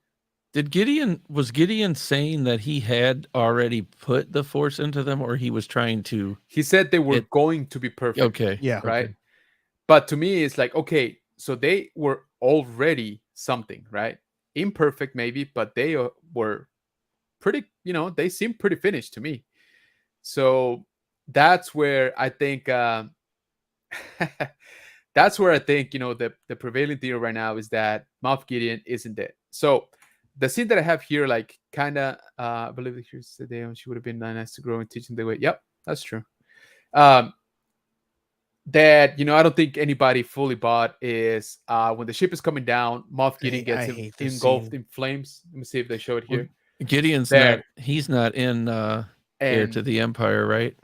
Was Gideon saying that he had already put the force into them, or he was trying to? He said they were going to be perfect. Okay. Yeah. Right. Okay. But to me, it's like, okay, so they were already something, right? Imperfect, maybe, but they were pretty, they seem pretty finished to me. So that's where I think that's where I think, the prevailing theory right now is that Moff Gideon isn't dead. So the scene that I have here, like, kind of, I believe here's the day when she would have been nice to grow and teaching the way. Yep, that's true. That I don't think anybody fully bought is when the ship is coming down, Moff Gideon gets engulfed in flames. Let me see if they show it here. Gideon's he's not in Heir to the Empire, right?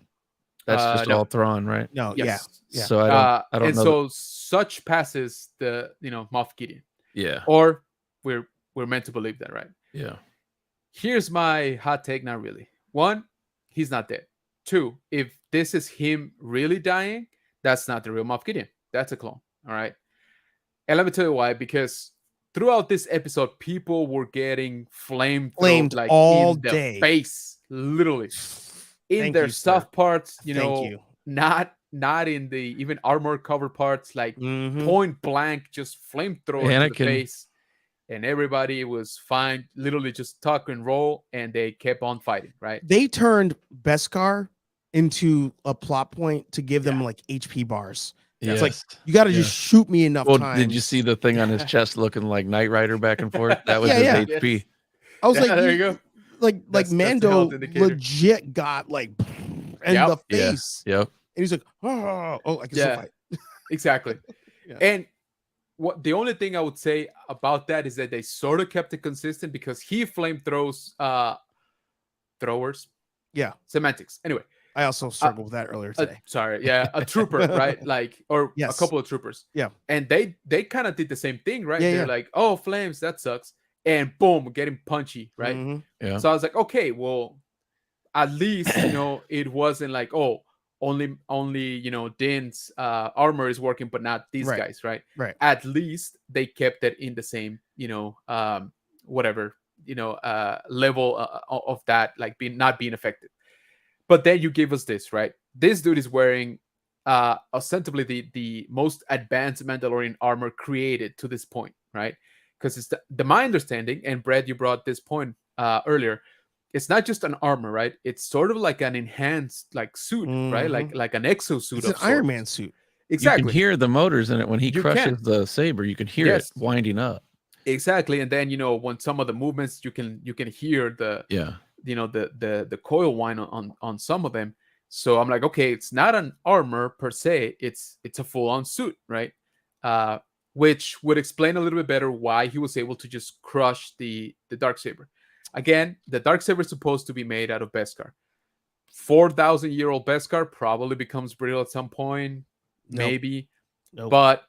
That's just all Thrawn, right? No, yes. Yeah. So I don't know. So such passes the Moff Gideon. Yeah. Or we're meant to believe that, right? Yeah. Here's my hot take. Not really. One, he's not dead. Two, if this is him really dying, that's not the real Moff Gideon. That's a clone. All right. And let me tell you why. Because throughout this episode, people were getting flamed like all in the day, face, literally in their soft parts. Not in the even armor cover parts, like point blank, just flamethrower to the face, and everybody was fine. Literally just tuck and roll, and they kept on fighting. Right? They turned Beskar into a plot point to give them like HP bars. It's like, you got to just shoot me enough times. Did you see the thing on his chest looking like Knight Rider back and forth? That was his HP. Yes. I was like, there you go. Like Mando legit got like in the face. Yep. And he's like, oh, I can still fight. Exactly. And what the only thing I would say about that is that they sort of kept it consistent because he flame throws throwers. Yeah. Semantics. Anyway. I also struggled with that earlier today. A trooper, right? Like, or a couple of troopers. Yeah. And they kind of did the same thing, right? They're like, oh, flames, that sucks. And boom, getting punchy, right? Mm-hmm. Yeah. So I was like, okay, well, at least, it wasn't like, oh, only Din's armor is working, but not these guys, right? Right. At least they kept it in the same, whatever, level of that, like not being affected. But then you give us this, right? This dude is wearing ostensibly the most advanced Mandalorian armor created to this point, right? Because it's my understanding, and Brad, you brought this point earlier. It's not just an armor, right? It's sort of like an enhanced like suit, right? Like an exosuit. It's an Iron Man suit. Exactly. You can hear the motors in it when he crushes the saber. You can hear it winding up. Exactly, and then when some of the movements, you can hear the the coil whine on some of them. So I'm like, okay, it's not an armor per se, it's a full-on suit, right? Which would explain a little bit better why he was able to just crush the Darksaber. Again, the Darksaber is supposed to be made out of Beskar. 4,000-year-old Beskar probably becomes brittle at some point. Nope. maybe, Nope. but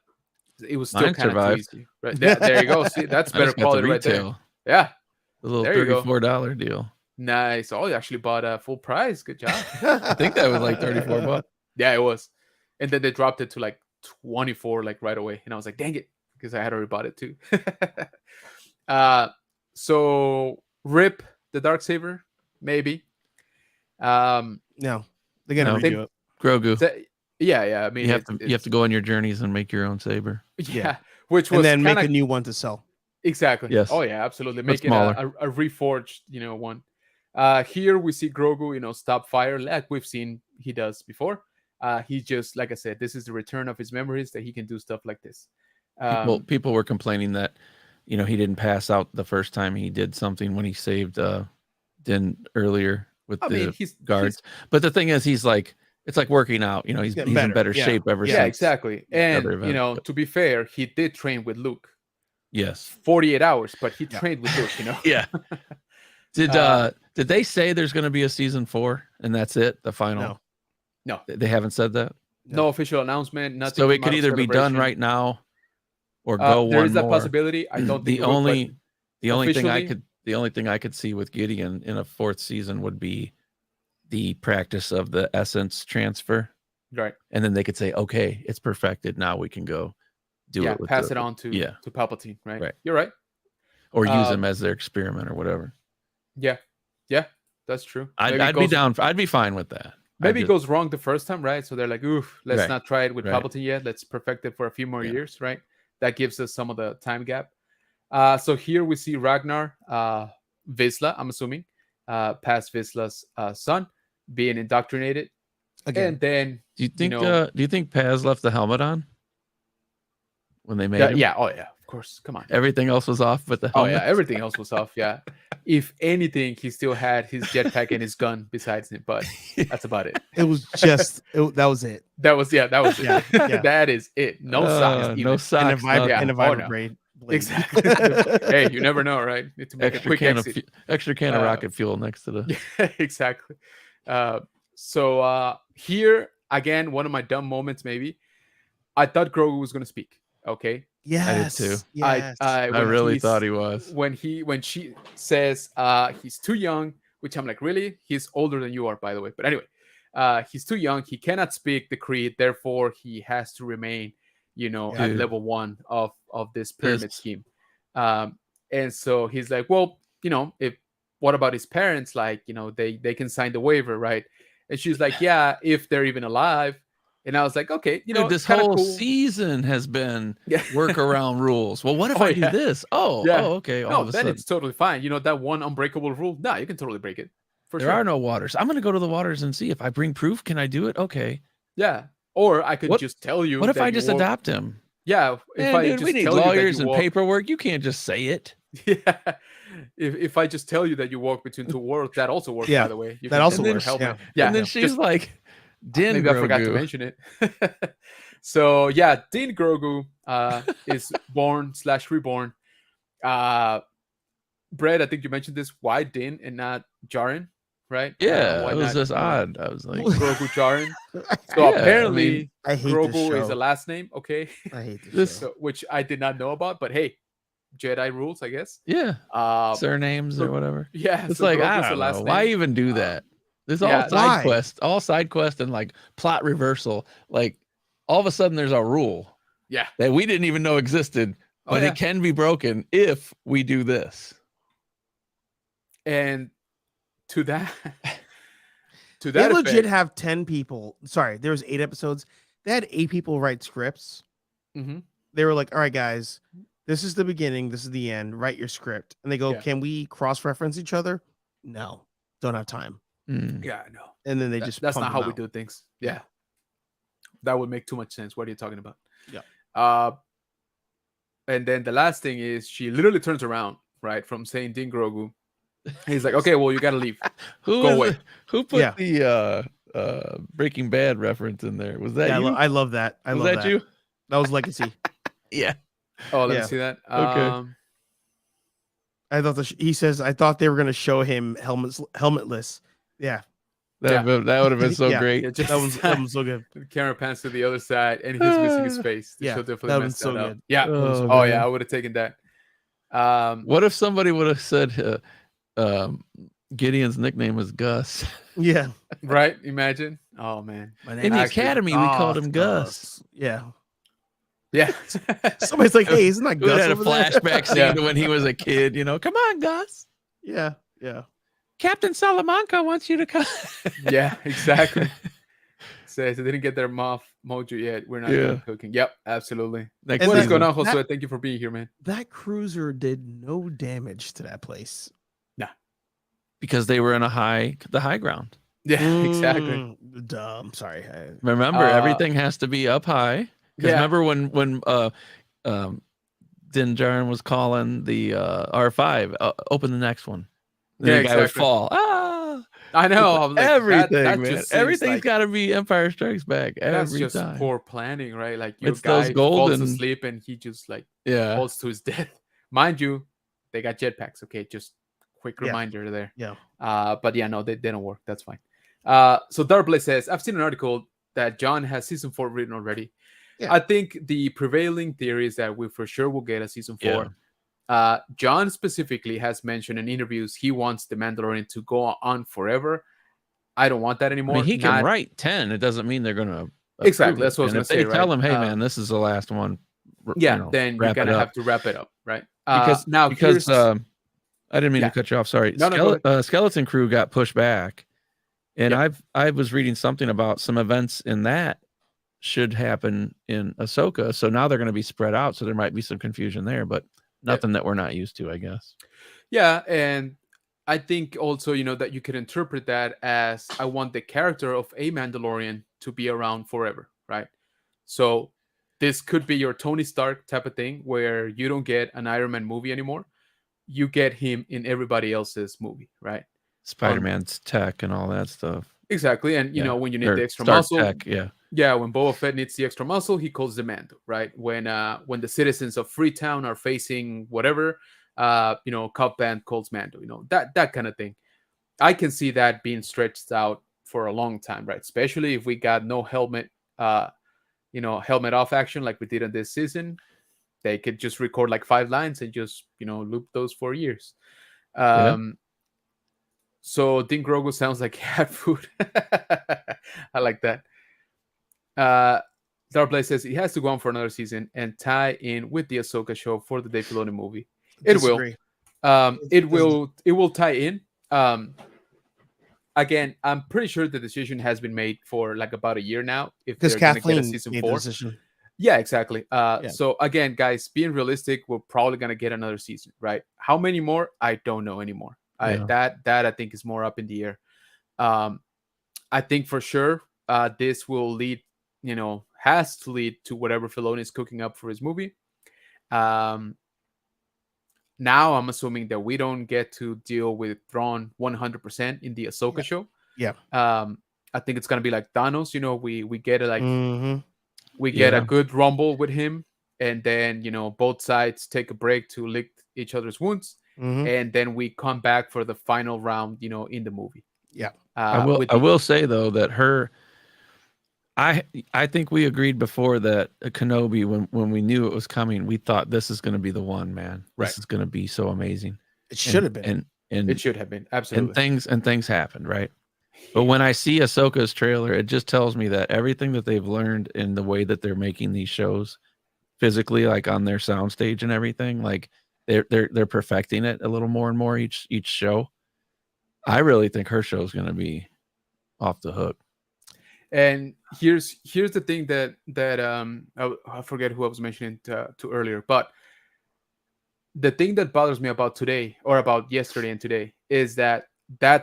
it was still Mine kind of too survived. easy. Right there you go. See, that's I better just got the quality right there. retail, Yeah, the little there you go. $34 deal. Nice. Oh, you actually bought a full price. Good job. I think that was like 34 bucks. Yeah, it was. And then they dropped it to like 24 like right away. And I was like, dang it, because I had already bought it too. So rip the Darksaber, maybe. No, they're gonna No. redo it. Grogu. Yeah. I mean, You have to go on your journeys and make your own saber. Yeah, which was And then kinda, make a new one to sell. exactly. Yes. Oh yeah, absolutely. But Make it smaller. a reforged, one. Here we see Grogu, stop fire like we've seen he does before. He just, like I said, this is the return of his memories that he can do stuff like this. People were complaining that, he didn't pass out the first time he did something when he saved Din earlier with he's guards. But the thing is, it's like working out. He's getting in better better. Yeah. shape ever Yeah, since. exactly. the And other event. to be fair, he did train with Luke Yes. 48 hours, but he trained with Luke. Yeah. Did they say there's going to be a season 4 and that's it? The final? No. They haven't said that. No official announcement. Nothing. So it came could out of either be done Celebration. right now or go there one is that more. possibility. I don't think the it would, only officially- the only thing I could see with Gideon in a 4th season would be the practice of the essence transfer, right. and then they could say, okay, it's perfected, now we can go do it with pass it on to Palpatine, right? Right. You're right. or use them as their experiment or whatever. Yeah, that's true. I'd be down. I'd be fine with that. Maybe it goes wrong the first time, right? So they're like, oof, let's not try it with Right. Palpatine yet. Let's perfect it for a few more years, right? That gives us some of the time gap. So here we see Ragnar, Vizsla, I'm assuming, past Vizsla's son, being indoctrinated. Again. And then, Do you think Paz left the helmet on when they made him? yeah, oh yeah, of course. Come on. Everything else was off, but the Oh helmet. yeah, everything else was off. Yeah, if anything, he still had his jetpack and his gun besides it, but that's about it. It was just that was it. That was it. Yeah. That is it. No socks. No even. socks. And a nothing. and a Oh, vibra no. blade. Exactly. Hey, you never know, right? Need to make a quick exit. Extra can of rocket fuel next to the. Yeah, exactly. So here again, one of my dumb moments. Maybe I thought Grogu was going to speak. Okay. Yes. too. Yes. I really thought he was. When she says he's too young, which I'm like, really? He's older than you are, by the way. But anyway, he's too young. He cannot speak the creed. Therefore, he has to remain, at level 1 of this pyramid scheme. And so he's like, well, what about his parents? Like, they can sign the waiver, right? And she's like, yeah, if they're even alive. And I was like, okay, Dude, this whole season has been workaround rules. Well, what if I do this? Oh, okay. Then it's totally fine. That one unbreakable rule. No, you can totally break it. There are no waters. I'm going to go to the waters and see if I bring proof. Can I do it? Okay. Yeah. Or I could just tell you. What if I just adopt him? Yeah. We need lawyers and paperwork. You can't just say it. Yeah. If I just tell you that you walk between two worlds, that also works, by the way. That also works. Yeah. And then she's like, Din maybe Grogu. I forgot to mention it. So yeah, Din Grogu is born/reborn. Brett, I think you mentioned this. Why Din and not Jaren? Right? Yeah, it was just odd. I was like, Grogu Jaren. So apparently, I hate Grogu is a last name. Okay, I hate this. So, which I did not know about, but hey, Jedi rules, I guess. Yeah. Surnames or whatever. Yeah, it's like I don't know. Why even do that? There's all side quest and like plot reversal. Like all of a sudden there's a rule. Yeah. That we didn't even know existed, but it can be broken if we do this. And to that they legit have 10 people. Sorry, there was 8 episodes. They had 8 people write scripts. Mm-hmm. They were like, all right, guys, this is the beginning, this is the end. Write your script. And they go, can we cross-reference each other? No, don't have time. Yeah, no. And then that's not how we do things. Yeah. That would make too much sense. What are you talking about? Yeah. And then the last thing is she literally turns around, right, from saying Din Grogu. He's like, okay, well, you gotta leave. Go away. Who put the Breaking Bad reference in there? Was that you? I love that. Was that you? That was Legacy. Yeah. Oh, let me see that. Okay. I thought he says I thought they were gonna show him helmetless. Yeah. Yeah. That would have been so Yeah. great. Yeah, just That was so good. the camera pans to the other side, and he's missing his face. The Yeah, show that definitely would been messed so that up. good. Yeah. Oh, Oh yeah, man. I would have taken that. What if somebody would have said Gideon's nickname was Gus? Yeah. Right? Imagine. Oh man. My In name the is Actually, academy, we called him Gus. Yeah. yeah. Somebody's like, "Hey, isn't that We Gus had a over there?" flashback scene Yeah. to when he was a kid. Come on, Gus. Yeah. Yeah. Captain Salamanca wants you to come. Yeah, exactly. Says they didn't get their mojo yet. We're not done cooking. Yep, absolutely. Next What is season. going on, Josue? Thank you for being here, man. That cruiser did no damage to that place. Because they were in the high ground. Yeah, exactly. Dumb. Sorry. Remember, everything has to be up high. Because Yeah. remember when Din Djarin was calling the R5, open the next one. And Yeah, the guy would exactly. fall. Ah, I know. I'm like, everything, that man. just seems Everything's like- got to be Empire Strikes Back That's every just time. poor planning, right? Like your It's those guy falls golden- asleep and he just like Yeah. falls to his death. Mind you, they got jetpacks. Okay, just quick Yeah. reminder there. Yeah. But yeah, no, they don't work. That's fine. So Darblay says, I've seen an article that John has season 4 written already. Yeah. I think the prevailing theory is that we for sure will get a season 4. John specifically has mentioned in interviews he wants the Mandalorian to go on forever. I don't want that I anymore. mean, he can write 10. It doesn't mean they're going to. Exactly. That's what I was And going if to say. they tell right? him, hey, man, this is the last one. Yeah, then you're wrap going it to up. have to wrap it up, right? Because now, because here's- I didn't mean Yeah. to cut you off. Sorry. No, go ahead. Skeleton Crew got pushed back, and Yeah. I was reading something about some events in that should happen in Ahsoka. So now they're going to be spread out. So there might be some confusion there, but nothing that we're not used to, I guess. Yeah, and I think also, that you could interpret that as I want the character of a Mandalorian to be around forever, right? So this could be your Tony Stark type of thing where you don't get an Iron Man movie anymore. You get him in everybody else's movie, right? Spider-Man's tech and all that stuff. Exactly. And, when you need Or the extra Stark muscle. tech, yeah. Yeah, when Boba Fett needs the extra muscle, he calls the Mando, right? When the citizens of Freetown are facing whatever, Cop Band calls Mando, that kind of thing. I can see that being stretched out for a long time, right? Especially if we got no helmet, helmet off action like we did in this season. They could just record like 5 lines and just, loop those for years. So Din Grogu sounds like cat food. I like that. Darblay says he has to go on for another season and tie in with the Ahsoka show for the Dave Filoni movie. It will. It will tie in. Again, I'm pretty sure the decision has been made for like about a year now. If Because they're going to get a Kathleen season made the 4. decision. Yeah, exactly. So again, guys, being realistic, we're probably going to get another season, right? How many more? I don't know anymore. That I think is more up in the air. I think for sure this will lead, has to lead to whatever Filoni is cooking up for his movie. Now I'm assuming that we don't get to deal with Thrawn 100% in the Ahsoka show. Yeah. I think it's gonna be like Thanos. We get it like Mhm. we get a good rumble with him, and then both sides take a break to lick each other's wounds, and then we come back for the final round. In the movie. Yeah. I will say though that I think we agreed before that Kenobi, when we knew it was coming, we thought this is going to be the one, man. This is going to be so amazing. It should have been. And it should have been, absolutely. And things happened, right? But when I see Ahsoka's trailer, it just tells me that everything that they've learned in the way that they're making these shows physically, like on their soundstage and everything, like they're perfecting it a little more and more each show. I really think her show is going to be off the hook. And here's the thing that I forget who I was mentioning to earlier, but the thing that bothers me about today or about yesterday and today is that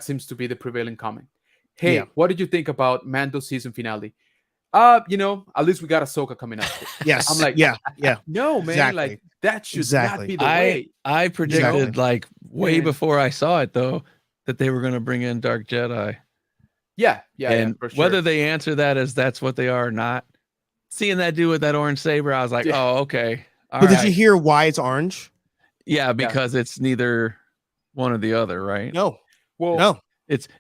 seems to be the prevailing comment. Hey, what did you think about Mando's season finale? At least we got Ahsoka coming up. Yes. I'm like, yeah. No, man, Exactly. like that should not be the way. I predicted like way before I saw it though that they were going to bring in Dark Jedi. Yeah, and for sure. whether they answer that as that's what they are or not, seeing that dude with that orange saber, I was like, oh, okay. But did you hear why it's orange? Yeah, because it's neither one or the other, right? No. Well, no.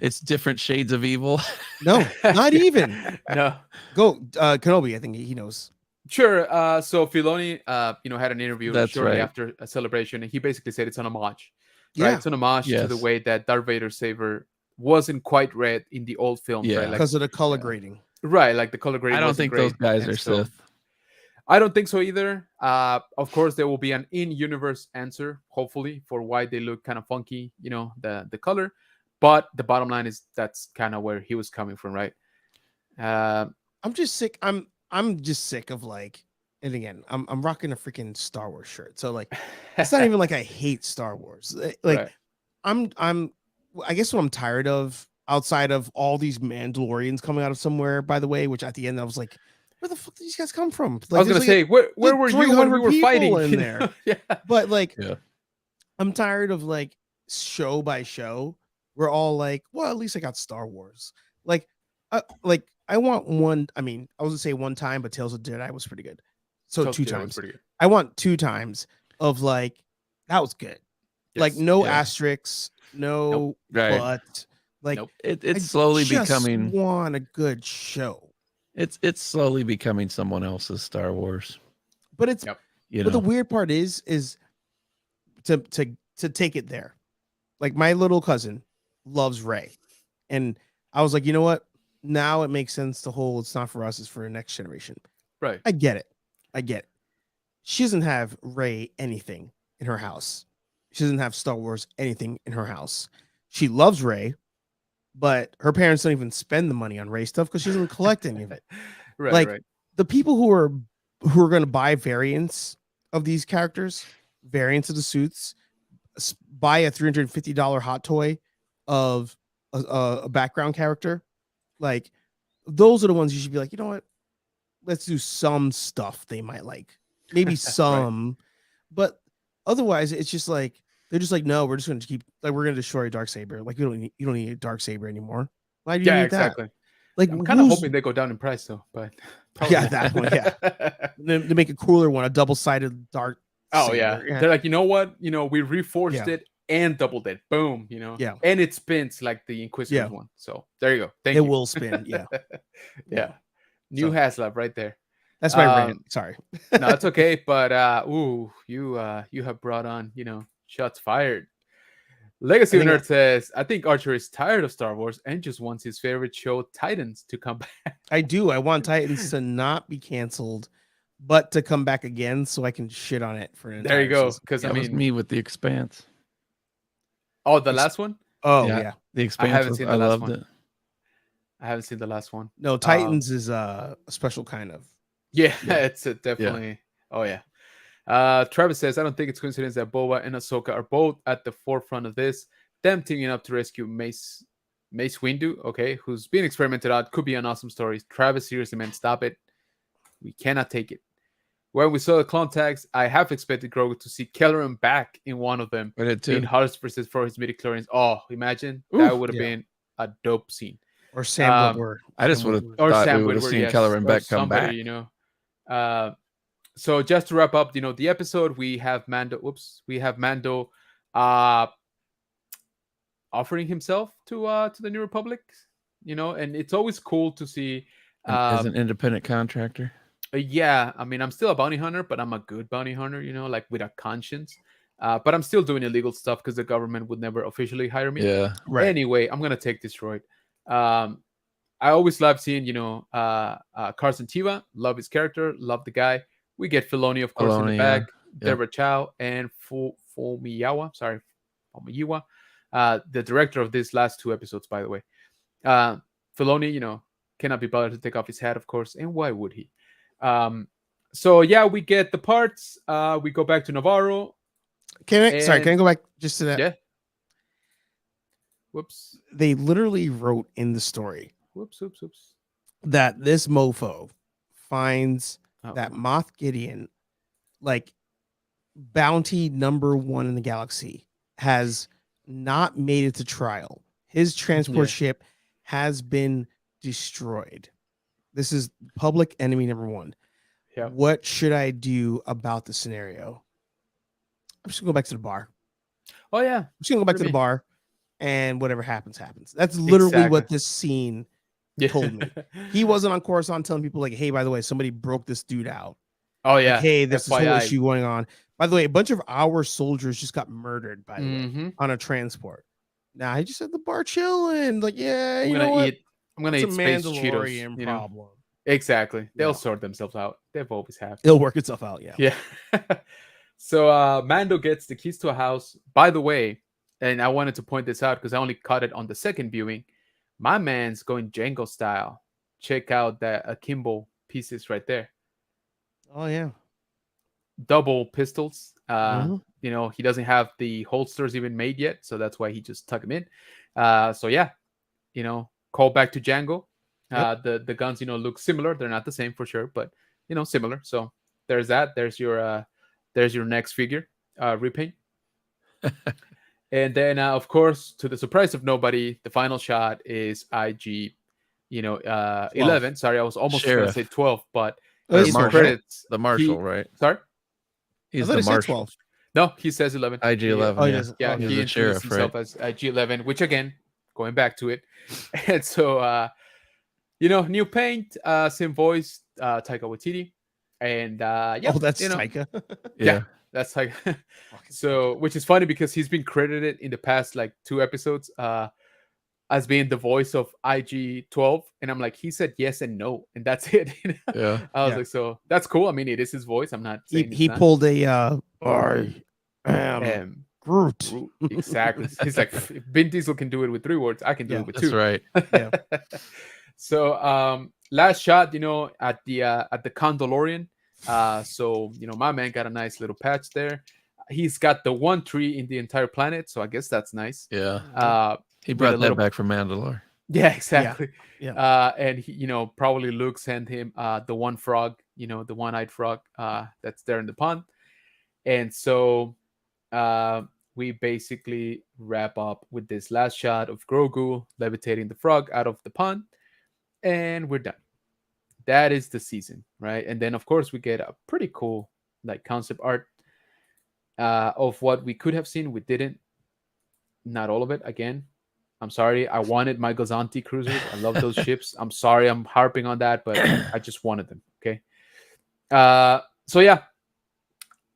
it's different shades of evil. No, not even. No. Go, Kenobi. I think he knows. Sure. So Filoni, had an interview That's shortly right. after a celebration, and he basically said it's an homage, right? Yeah, It's an homage to the Yes. way that Darth Vader's saber wasn't quite red in the old films, Yeah. right? Like, because of the color grading. right, like the color grading I don't wasn't think those great, guys and are so Sith. I don't think so either. Of course, there will be an in-universe answer, hopefully, for why they look kind of funky, the color. But the bottom line is that's kind of where he was coming from, right? Uh, I'm just sick. I'm just sick of like, and again, I'm rocking a freaking Star Wars shirt. So like, it's not even like I hate Star Wars. Like right. I guess what I'm tired of, outside of all these Mandalorians coming out of somewhere, by the way, which at the end I was like, where the fuck did these guys come from? I was Like, gonna there's say, where like were you when we 300 were people fighting in there. Yeah. But like, Yeah. I'm tired of like show by show. We're all like, well, at least I got Star Wars. Like I want one. I mean, I was gonna say one time, but Tales of the Jedi was pretty good. So Tales two of Jedi was times. pretty good. I want 2 times of like that was good. Like Yes. no Yeah. asterisks, no Right. but. Like Nope. It's slowly just becoming. want a good show. It's slowly becoming someone else's Star Wars. But it's Yep. You but the know. weird part is to take it there. Like my little cousin loves Ray. And I was like, you know what? Now it makes sense. The whole it's not for us, it's for the next generation. Right. I get it. She doesn't have Ray anything in her house. She doesn't have Star Wars anything in her house. She loves Ray, but her parents don't even spend the money on Ray stuff because she doesn't collect any of it. Right. Like, right. the people who are going to buy variants of these characters, variants of the suits, buy a $350 hot toy of a background character, like those are the ones you should be like, you know what? Let's do some stuff they might like, maybe some, but otherwise it's just like they're just like, no, we're just going to keep like we're going to destroy Darksaber. Like you don't need a Darksaber anymore. Why do you Yeah, need exactly. that? Like I'm kind of who's- hoping they go down in price though, but probably yeah, not. that one, yeah. To make a cooler one, a double-sided dark. Oh yeah. They're like, you know what? We reforged Yeah. it and doubled it. Boom. Yeah. And it spins like the Inquisitor's Yeah. one. So there you go. Thank It you. will spin. Yeah, Yeah. New So- HasLab right there. that's my rant. Sorry. No, it's okay. But you have brought on, shots fired. Legacy I think Nerd says, I think Archer is tired of Star Wars and just wants his favorite show, Titans, to come back. I do. I want Titans to not be canceled, but to come back again so I can shit on it for an There you entire go. season. Because That I was mean, me with The Expanse. oh, the last one? Oh Yeah. yeah. The Expanse. haven't seen the I last loved one. it. I haven't seen the last one. No, Titans is a special kind of. Yeah, Yeah. it's definitely. Oh yeah. Travis says, I don't think it's coincidence that Boba and Ahsoka are both at the forefront of this. Them teaming up to rescue Mace Windu, okay, who's being experimented on, could be an awesome story. Travis, seriously, man, stop it. We cannot take it. When we saw the clone tags, I have expected Grogu to see Kelleran back in one of them. I did In too. Husk versus for his midi-chlorians. Oh, imagine. That Oof, would have yeah. been a dope scene. Or Sam Um, Witwer. I just Sam would have Witwer. Or thought Sam we would have Witwer, seen yes, Kelleran or Beck come somebody, back. So just to wrap up, the episode, we have Mando offering himself to the New Republic, and it's always cool to see As an independent contractor. yeah, I mean, I'm still a bounty hunter, but I'm a good bounty hunter, like with a conscience. But I'm still doing illegal stuff because the government would never officially hire me. Yeah. Right. Anyway, I'm gonna take this droid. I always love seeing, Carson Teva. Love his character. Love the guy. We get Filoni, of course, in the Filoni, back. yeah. Deborah Chow and Fumiyawa. Sorry, Fumiyawa. The director of these last 2 episodes, by the way. Filoni, cannot be bothered to take off his hat, of course, and why would he? So yeah, we get the parts. We go back to Navarro. Can I go back just to that? Yeah. Whoops. They literally wrote in the story Whoops. that this mofo finds Oh, that Moff Gideon, like bounty number 1 in the galaxy, has not made it to trial. His transport ship has been destroyed. This is public enemy number 1. Yeah. What should I do about the scenario? I'm just gonna go back to the bar. Oh yeah. I'm just gonna go back to the Me. bar and whatever happens, happens. That's literally Exactly. what this scene Yeah. told me. He wasn't on Coruscant telling people like, hey, by the way, somebody broke this dude out. Oh Like, yeah. hey, there's this whole FYI. issue going on. By the way, a bunch of our soldiers just got murdered, by the way, Mm-hmm. on a transport. Now he just at the bar chilling. Like, yeah, I'm you gonna know what? eat. I'm gonna It's a eat space Cheetos. Mandalorian You know. problem. Exactly. They'll Yeah. sort themselves out. They've always have. It'll work itself out. Yeah. Yeah. So Mando gets the keys to a house. By the way, and I wanted to point this out because I only caught it on the second viewing. My man's going Django style. Check out that akimbo pieces right there. Oh yeah. Double pistols. Mhm. You know, he doesn't have the holsters even made yet, so that's why he just tuck them in. So yeah, you know, call back to Django. Yep. The guns, you know, look similar. They're not the same for sure, but you know, similar. So there's that. There's your next figure, repaint. And then, of course, to the surprise of nobody, the final shot is IG, 11. Sorry, I was almost going to Sheriff. say 12, but Oh, Or this in is the marshal. credits, The marshal, right? Sorry? He's thought the he said marshal. 12. No, he says 11. IG-11, Oh, he yeah. does. Yeah, Okay. He's he the introduced sheriff, himself right? as IG-11, which again, going back to it. And so, new paint, same voice, Taika Waititi. And yeah, Oh, that's you know, Taika. yeah, Yeah. that's like Fucking so, which is funny because he's been credited in the past like 2 episodes as being the voice of IG-12, and I'm like, he said yes and no, and that's it. Yeah. I was Yeah. like, so that's cool. I mean, it is his voice. I'm not saying it's He not. pulled a I am Um, Groot. exactly. He's like, if Vin Diesel can do it with 3 words, I can do Yeah. it with That's 2. right. Yeah. So last shot, at the Condalorian. So my man got a nice little patch there. He's got the one tree in the entire planet, so I guess that's nice. Yeah. He With brought a that little back from Mandalore. Yeah, exactly. Yeah. And he, probably Luke sent him the one frog, the one-eyed frog that's there in the pond. And so we basically wrap up with this last shot of Grogu levitating the frog out of the pond, and we're done. That is the season, right? And then of course we get a pretty cool like concept art of what we could have seen. We didn't. Not all of it. Again, I'm sorry. I wanted my Gozanti cruisers. I love those ships. I'm sorry I'm harping on that, but I just wanted them. Okay. So yeah,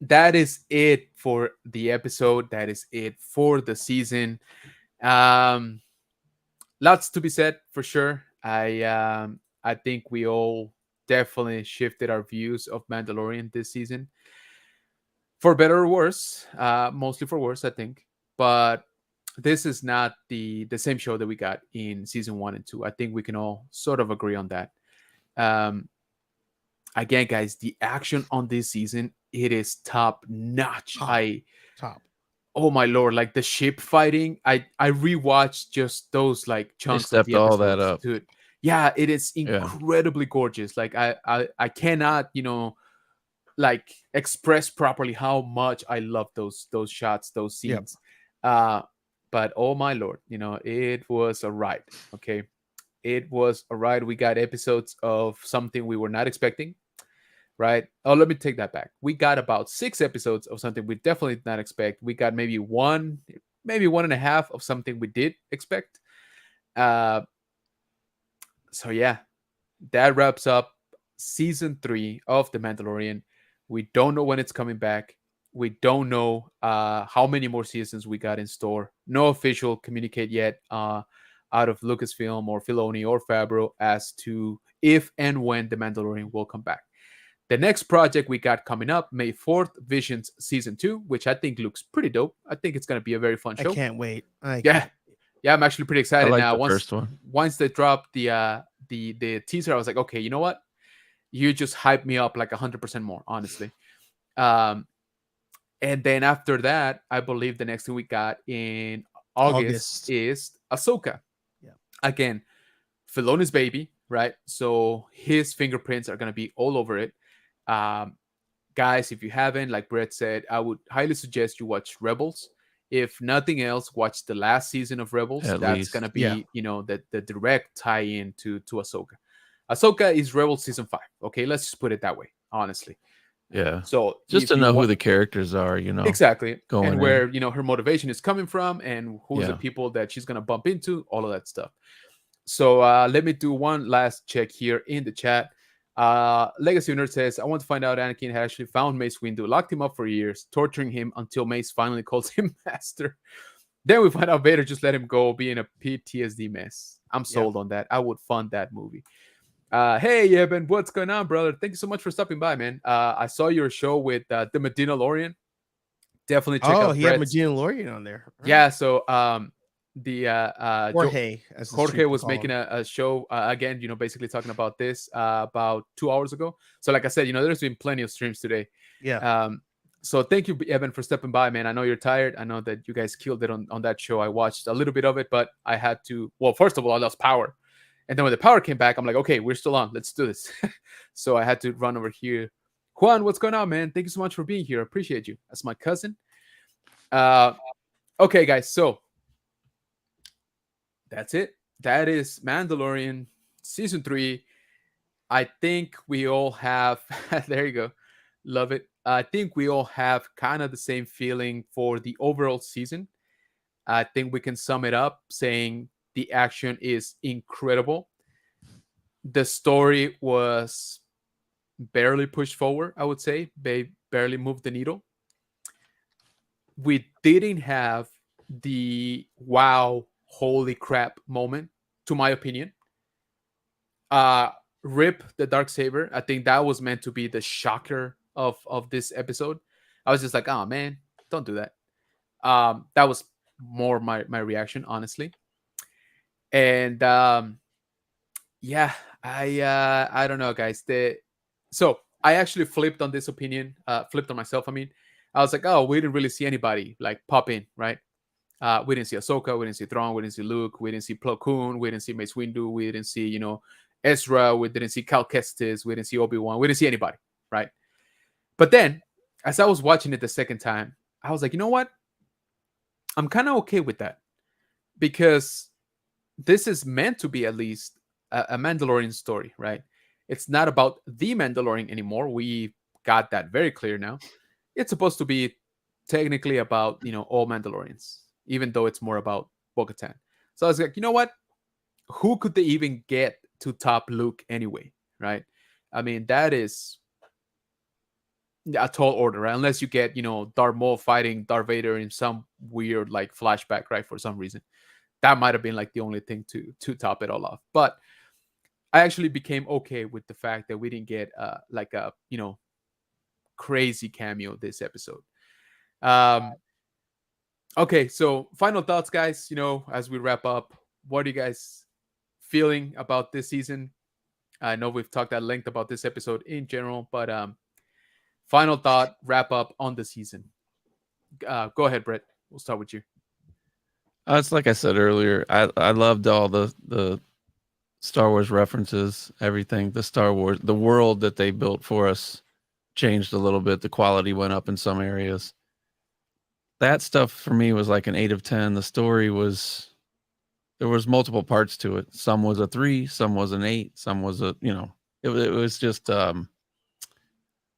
that is it for the episode. That is it for the season. Lots to be said for sure. I think we all definitely shifted our views of Mandalorian this season, for better or worse. Mostly for worse, I think. But this is not the same show that we got in season 1 and 2. I think we can all sort of agree on that. Again, guys, the action on this season, it is top notch. Top. Oh my lord, like the ship fighting. I rewatched just those like They chunks of stepped the all that episodes, up. dude. Yeah, it is Yeah. incredibly gorgeous. Like I cannot, like express properly how much I love those shots, those Yep. scenes. But oh my lord, it was a ride. Okay, it was a ride. We got episodes of something we were not expecting, right? Oh, let me take that back. We got about 6 episodes of something we definitely did not expect. We got maybe 1.5 of something we did expect. So yeah, that wraps up season 3 of The Mandalorian. We don't know when it's coming back. We don't know how many more seasons we got in store. No official communicate yet out of Lucasfilm or Filoni or Favreau as to if and when The Mandalorian will come back. The next project we got coming up, May 4th, Visions Season 2, which I think looks pretty dope. I think it's going to be a very fun show. I can't wait. Yeah, I'm actually pretty I excited like now. the first one. Once they dropped the teaser, I was like, okay, you know what? You just hyped me up like 100% more, honestly. And then after that, I believe the next thing we got in August is Ahsoka. Yeah. Again, Filoni's baby, right? So his fingerprints are going to be all over it. Guys, if you haven't, like Brett said, I would highly suggest you watch Rebels. If nothing else, watch the last season of Rebels. That's going to be, the direct tie-in to Ahsoka. Ahsoka is Rebels season 5. Okay, let's just put it that way, honestly. Yeah. So Just if to you know who want, the characters are, you know, exactly, and going in. where her motivation is coming from, and who's the Yeah. people that she's gonna bump into, all of that stuff. So let me do one last check here in the chat. Legacy Nerd says, I want to find out Anakin had actually found Mace Windu, locked him up for years, torturing him until Mace finally calls him master. Then we find out Vader just let him go, being a PTSD mess. I'm Yep. sold on that. I would fund that movie. Hey, Eben, what's going on, brother? Thank you so much for stopping by, man. I saw your show with the Mandalorian. Definitely check Oh, out he had Brett's. Mandalorian on there. All right. Yeah, so the Jorge, as the Jorge street was call making him. a show again, basically talking about this about 2 hours ago. So, like I said, there's been plenty of streams today. Yeah. So thank you, Evan, for stepping by, man. I know you're tired. I know that you guys killed it on that show. I watched a little bit of it, but I had to. Well, first of all, I lost power, and then when the power came back, I'm like, okay, we're still on. Let's do this. So I had to run over here. Juan, what's going on, man? Thank you so much for being here. I appreciate you. That's my cousin. Okay, guys. So that's it. That is Mandalorian season 3. I think we all have. There you go. Love it. I think we all have kind of the same feeling for the overall season. I think we can sum it up saying the action is incredible. The story was barely pushed forward, I would say. They barely moved the needle. We didn't have the wow, holy crap moment, to my opinion. Rip the dark saber. I think that was meant to be the shocker of this episode. I was just like, oh man, don't do that. That was more my reaction, honestly. And yeah, I don't know, guys. So I actually flipped on this opinion, flipped on myself. I mean, I was like, oh, we didn't really see anybody like pop in, right? We didn't see Ahsoka, we didn't see Thrawn, we didn't see Luke, we didn't see Plo Koon, we didn't see Mace Windu, we didn't see, Ezra, we didn't see Cal Kestis, we didn't see Obi-Wan, we didn't see anybody, right? But then, as I was watching it the second time, I was like, you know what? I'm kind of okay with that because this is meant to be at least a Mandalorian story, right? It's not about the Mandalorian anymore. We got that very clear now. It's supposed to be technically about, all Mandalorians, even though it's more about Bo-Katan. So I was like, you know what? Who could they even get to top Luke anyway, right? I mean, that is a tall order, right? Unless you get, Darth Maul fighting Darth Vader in some weird like flashback, right? For some reason, that might have been like the only thing to top it all off. But I actually became okay with the fact that we didn't get like a crazy cameo this episode. Okay, so final thoughts, guys. As we wrap up, what are you guys feeling about this season? I know we've talked at length about this episode in general, but final thought, wrap up on the season. Go ahead, Brett. We'll start with you. It's like I said earlier. I loved all the Star Wars references, everything. The Star Wars, the world that they built for us changed a little bit. The quality went up in some areas. That stuff for me was like an 8 of 10. The story there was multiple parts to it. Some was a 3, some was an 8, some was it was just I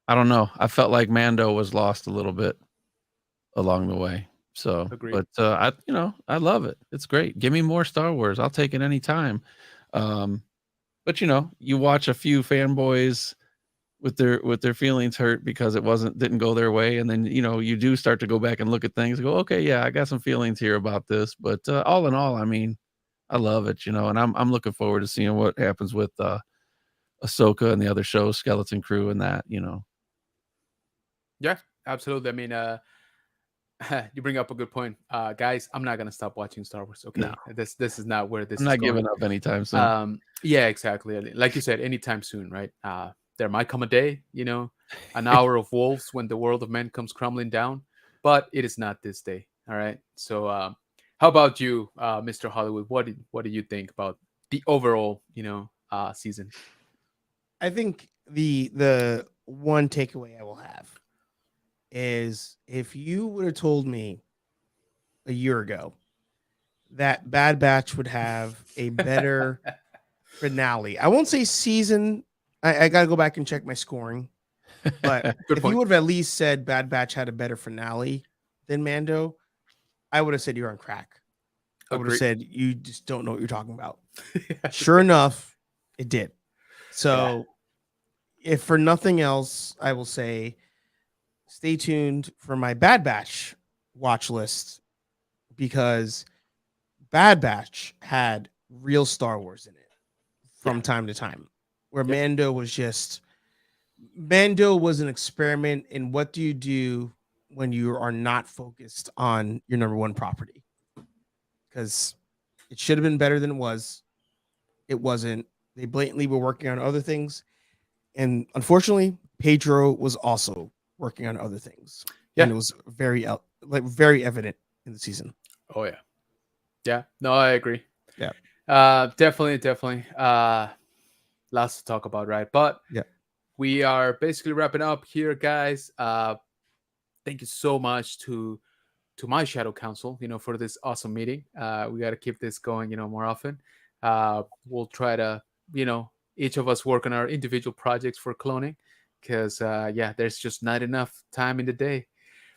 don't know. I felt like Mando was lost a little bit along the way. So, Agreed. but I love it. It's great. Give me more Star Wars. I'll take it anytime. But you watch a few fanboys with their feelings hurt because it didn't go their way, and then you do start to go back and look at things and go, okay, yeah, I got some feelings here about this, but all in all, I mean, I love it, and I'm looking forward to seeing what happens with Ahsoka and the other shows, Skeleton Crew, and that. Yeah, absolutely. I mean, you bring up a good point, guys. I'm not gonna stop watching Star Wars. Okay, No. this is not where this I'm is not going. giving up anytime soon. Yeah, exactly. Like you said, anytime soon, right? There might come a day, an hour of wolves when the world of men comes crumbling down, but it is not this day. All right. So, how about you, Mr. Hollywood? What do you think about the overall, season? I think the one takeaway I will have is if you would have told me a year ago that Bad Batch would have a better finale. I won't say season. I got to go back and check my scoring, But Good if you point. would have at least said Bad Batch had a better finale than Mando, I would have said you're on crack. I would have Agreed. said you just don't know what you're talking about. Yeah. Sure enough, it did. Yeah. So, if for nothing else, I will say stay tuned for my Bad Batch watch list because Bad Batch had real Star Wars in it from Yeah. time to time, where Yep. Mando was an experiment in what do you do when you are not focused on your number one property, because it should have been better than it was. It wasn't. They blatantly were working on other things, and unfortunately, Pedro was also working on other things, and Yeah. it was very evident in the season. Oh yeah. Yeah. No, I agree. Yeah. Definitely. Lots to talk about, right? But Yeah. we are basically wrapping up here, guys. Thank you so much to my shadow council, for this awesome meeting. We got to keep this going, more often. We'll try to, each of us work on our individual projects for cloning, because yeah, there's just not enough time in the day.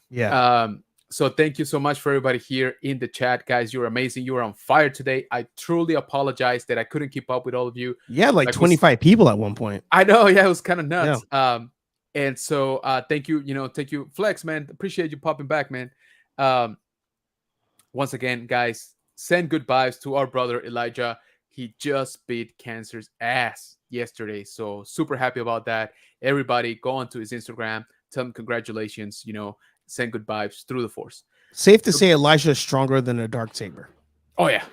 Yeah. So thank you so much for everybody here in the chat, guys. You're amazing. You were on fire today. I truly apologize that I couldn't keep up with all of you. Yeah, like Like 25 people at one point. I know, yeah, it was kind of Yeah. nuts. And so thank you, thank you, Flex, man. Appreciate you popping back, man. Um, once again, guys, send good vibes to our brother Elijah. He just beat cancer's ass yesterday, so super happy about that. Everybody, go onto his Instagram, tell him congratulations. Send good vibes through the force. Safe to say Elijah is stronger than a dark saber. Oh yeah,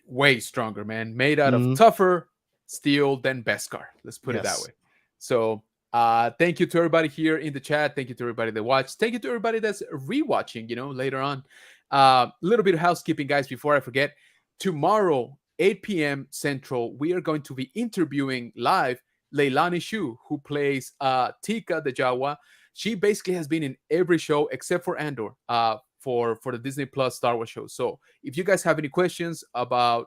way stronger, man. Made out of Mhm. tougher steel than Beskar. Let's put it that Yes. way. So thank you to everybody here in the chat. Thank you to everybody that watched. Thank you to everybody that's rewatching, later on. A little bit of housekeeping, guys, before I forget. Tomorrow, 8 p.m. Central, we are going to be interviewing live Leilani Shu, who plays Tika the Jawa. She basically has been in every show except for Andor, for the Disney Plus Star Wars show. So if you guys have any questions about,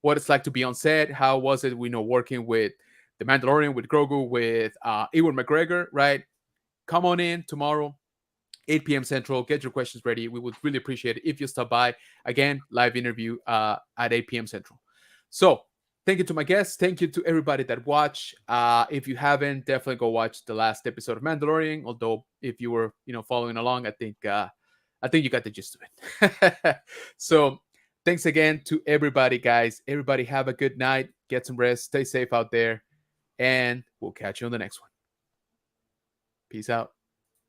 what it's like to be on set, how was it, working with the Mandalorian, with Grogu, with Ewan McGregor, right? Come on in tomorrow, 8 p.m. Central. Get your questions ready. We would really appreciate it if you stop by. Again, live interview at 8 p.m. Central. So thank you to my guests. Thank you to everybody that watched. If you haven't, definitely go watch the last episode of Mandalorian. Although if you were, following along, I think you got the gist of it. So thanks again to everybody, guys. Everybody have a good night. Get some rest. Stay safe out there. And we'll catch you on the next one. Peace out.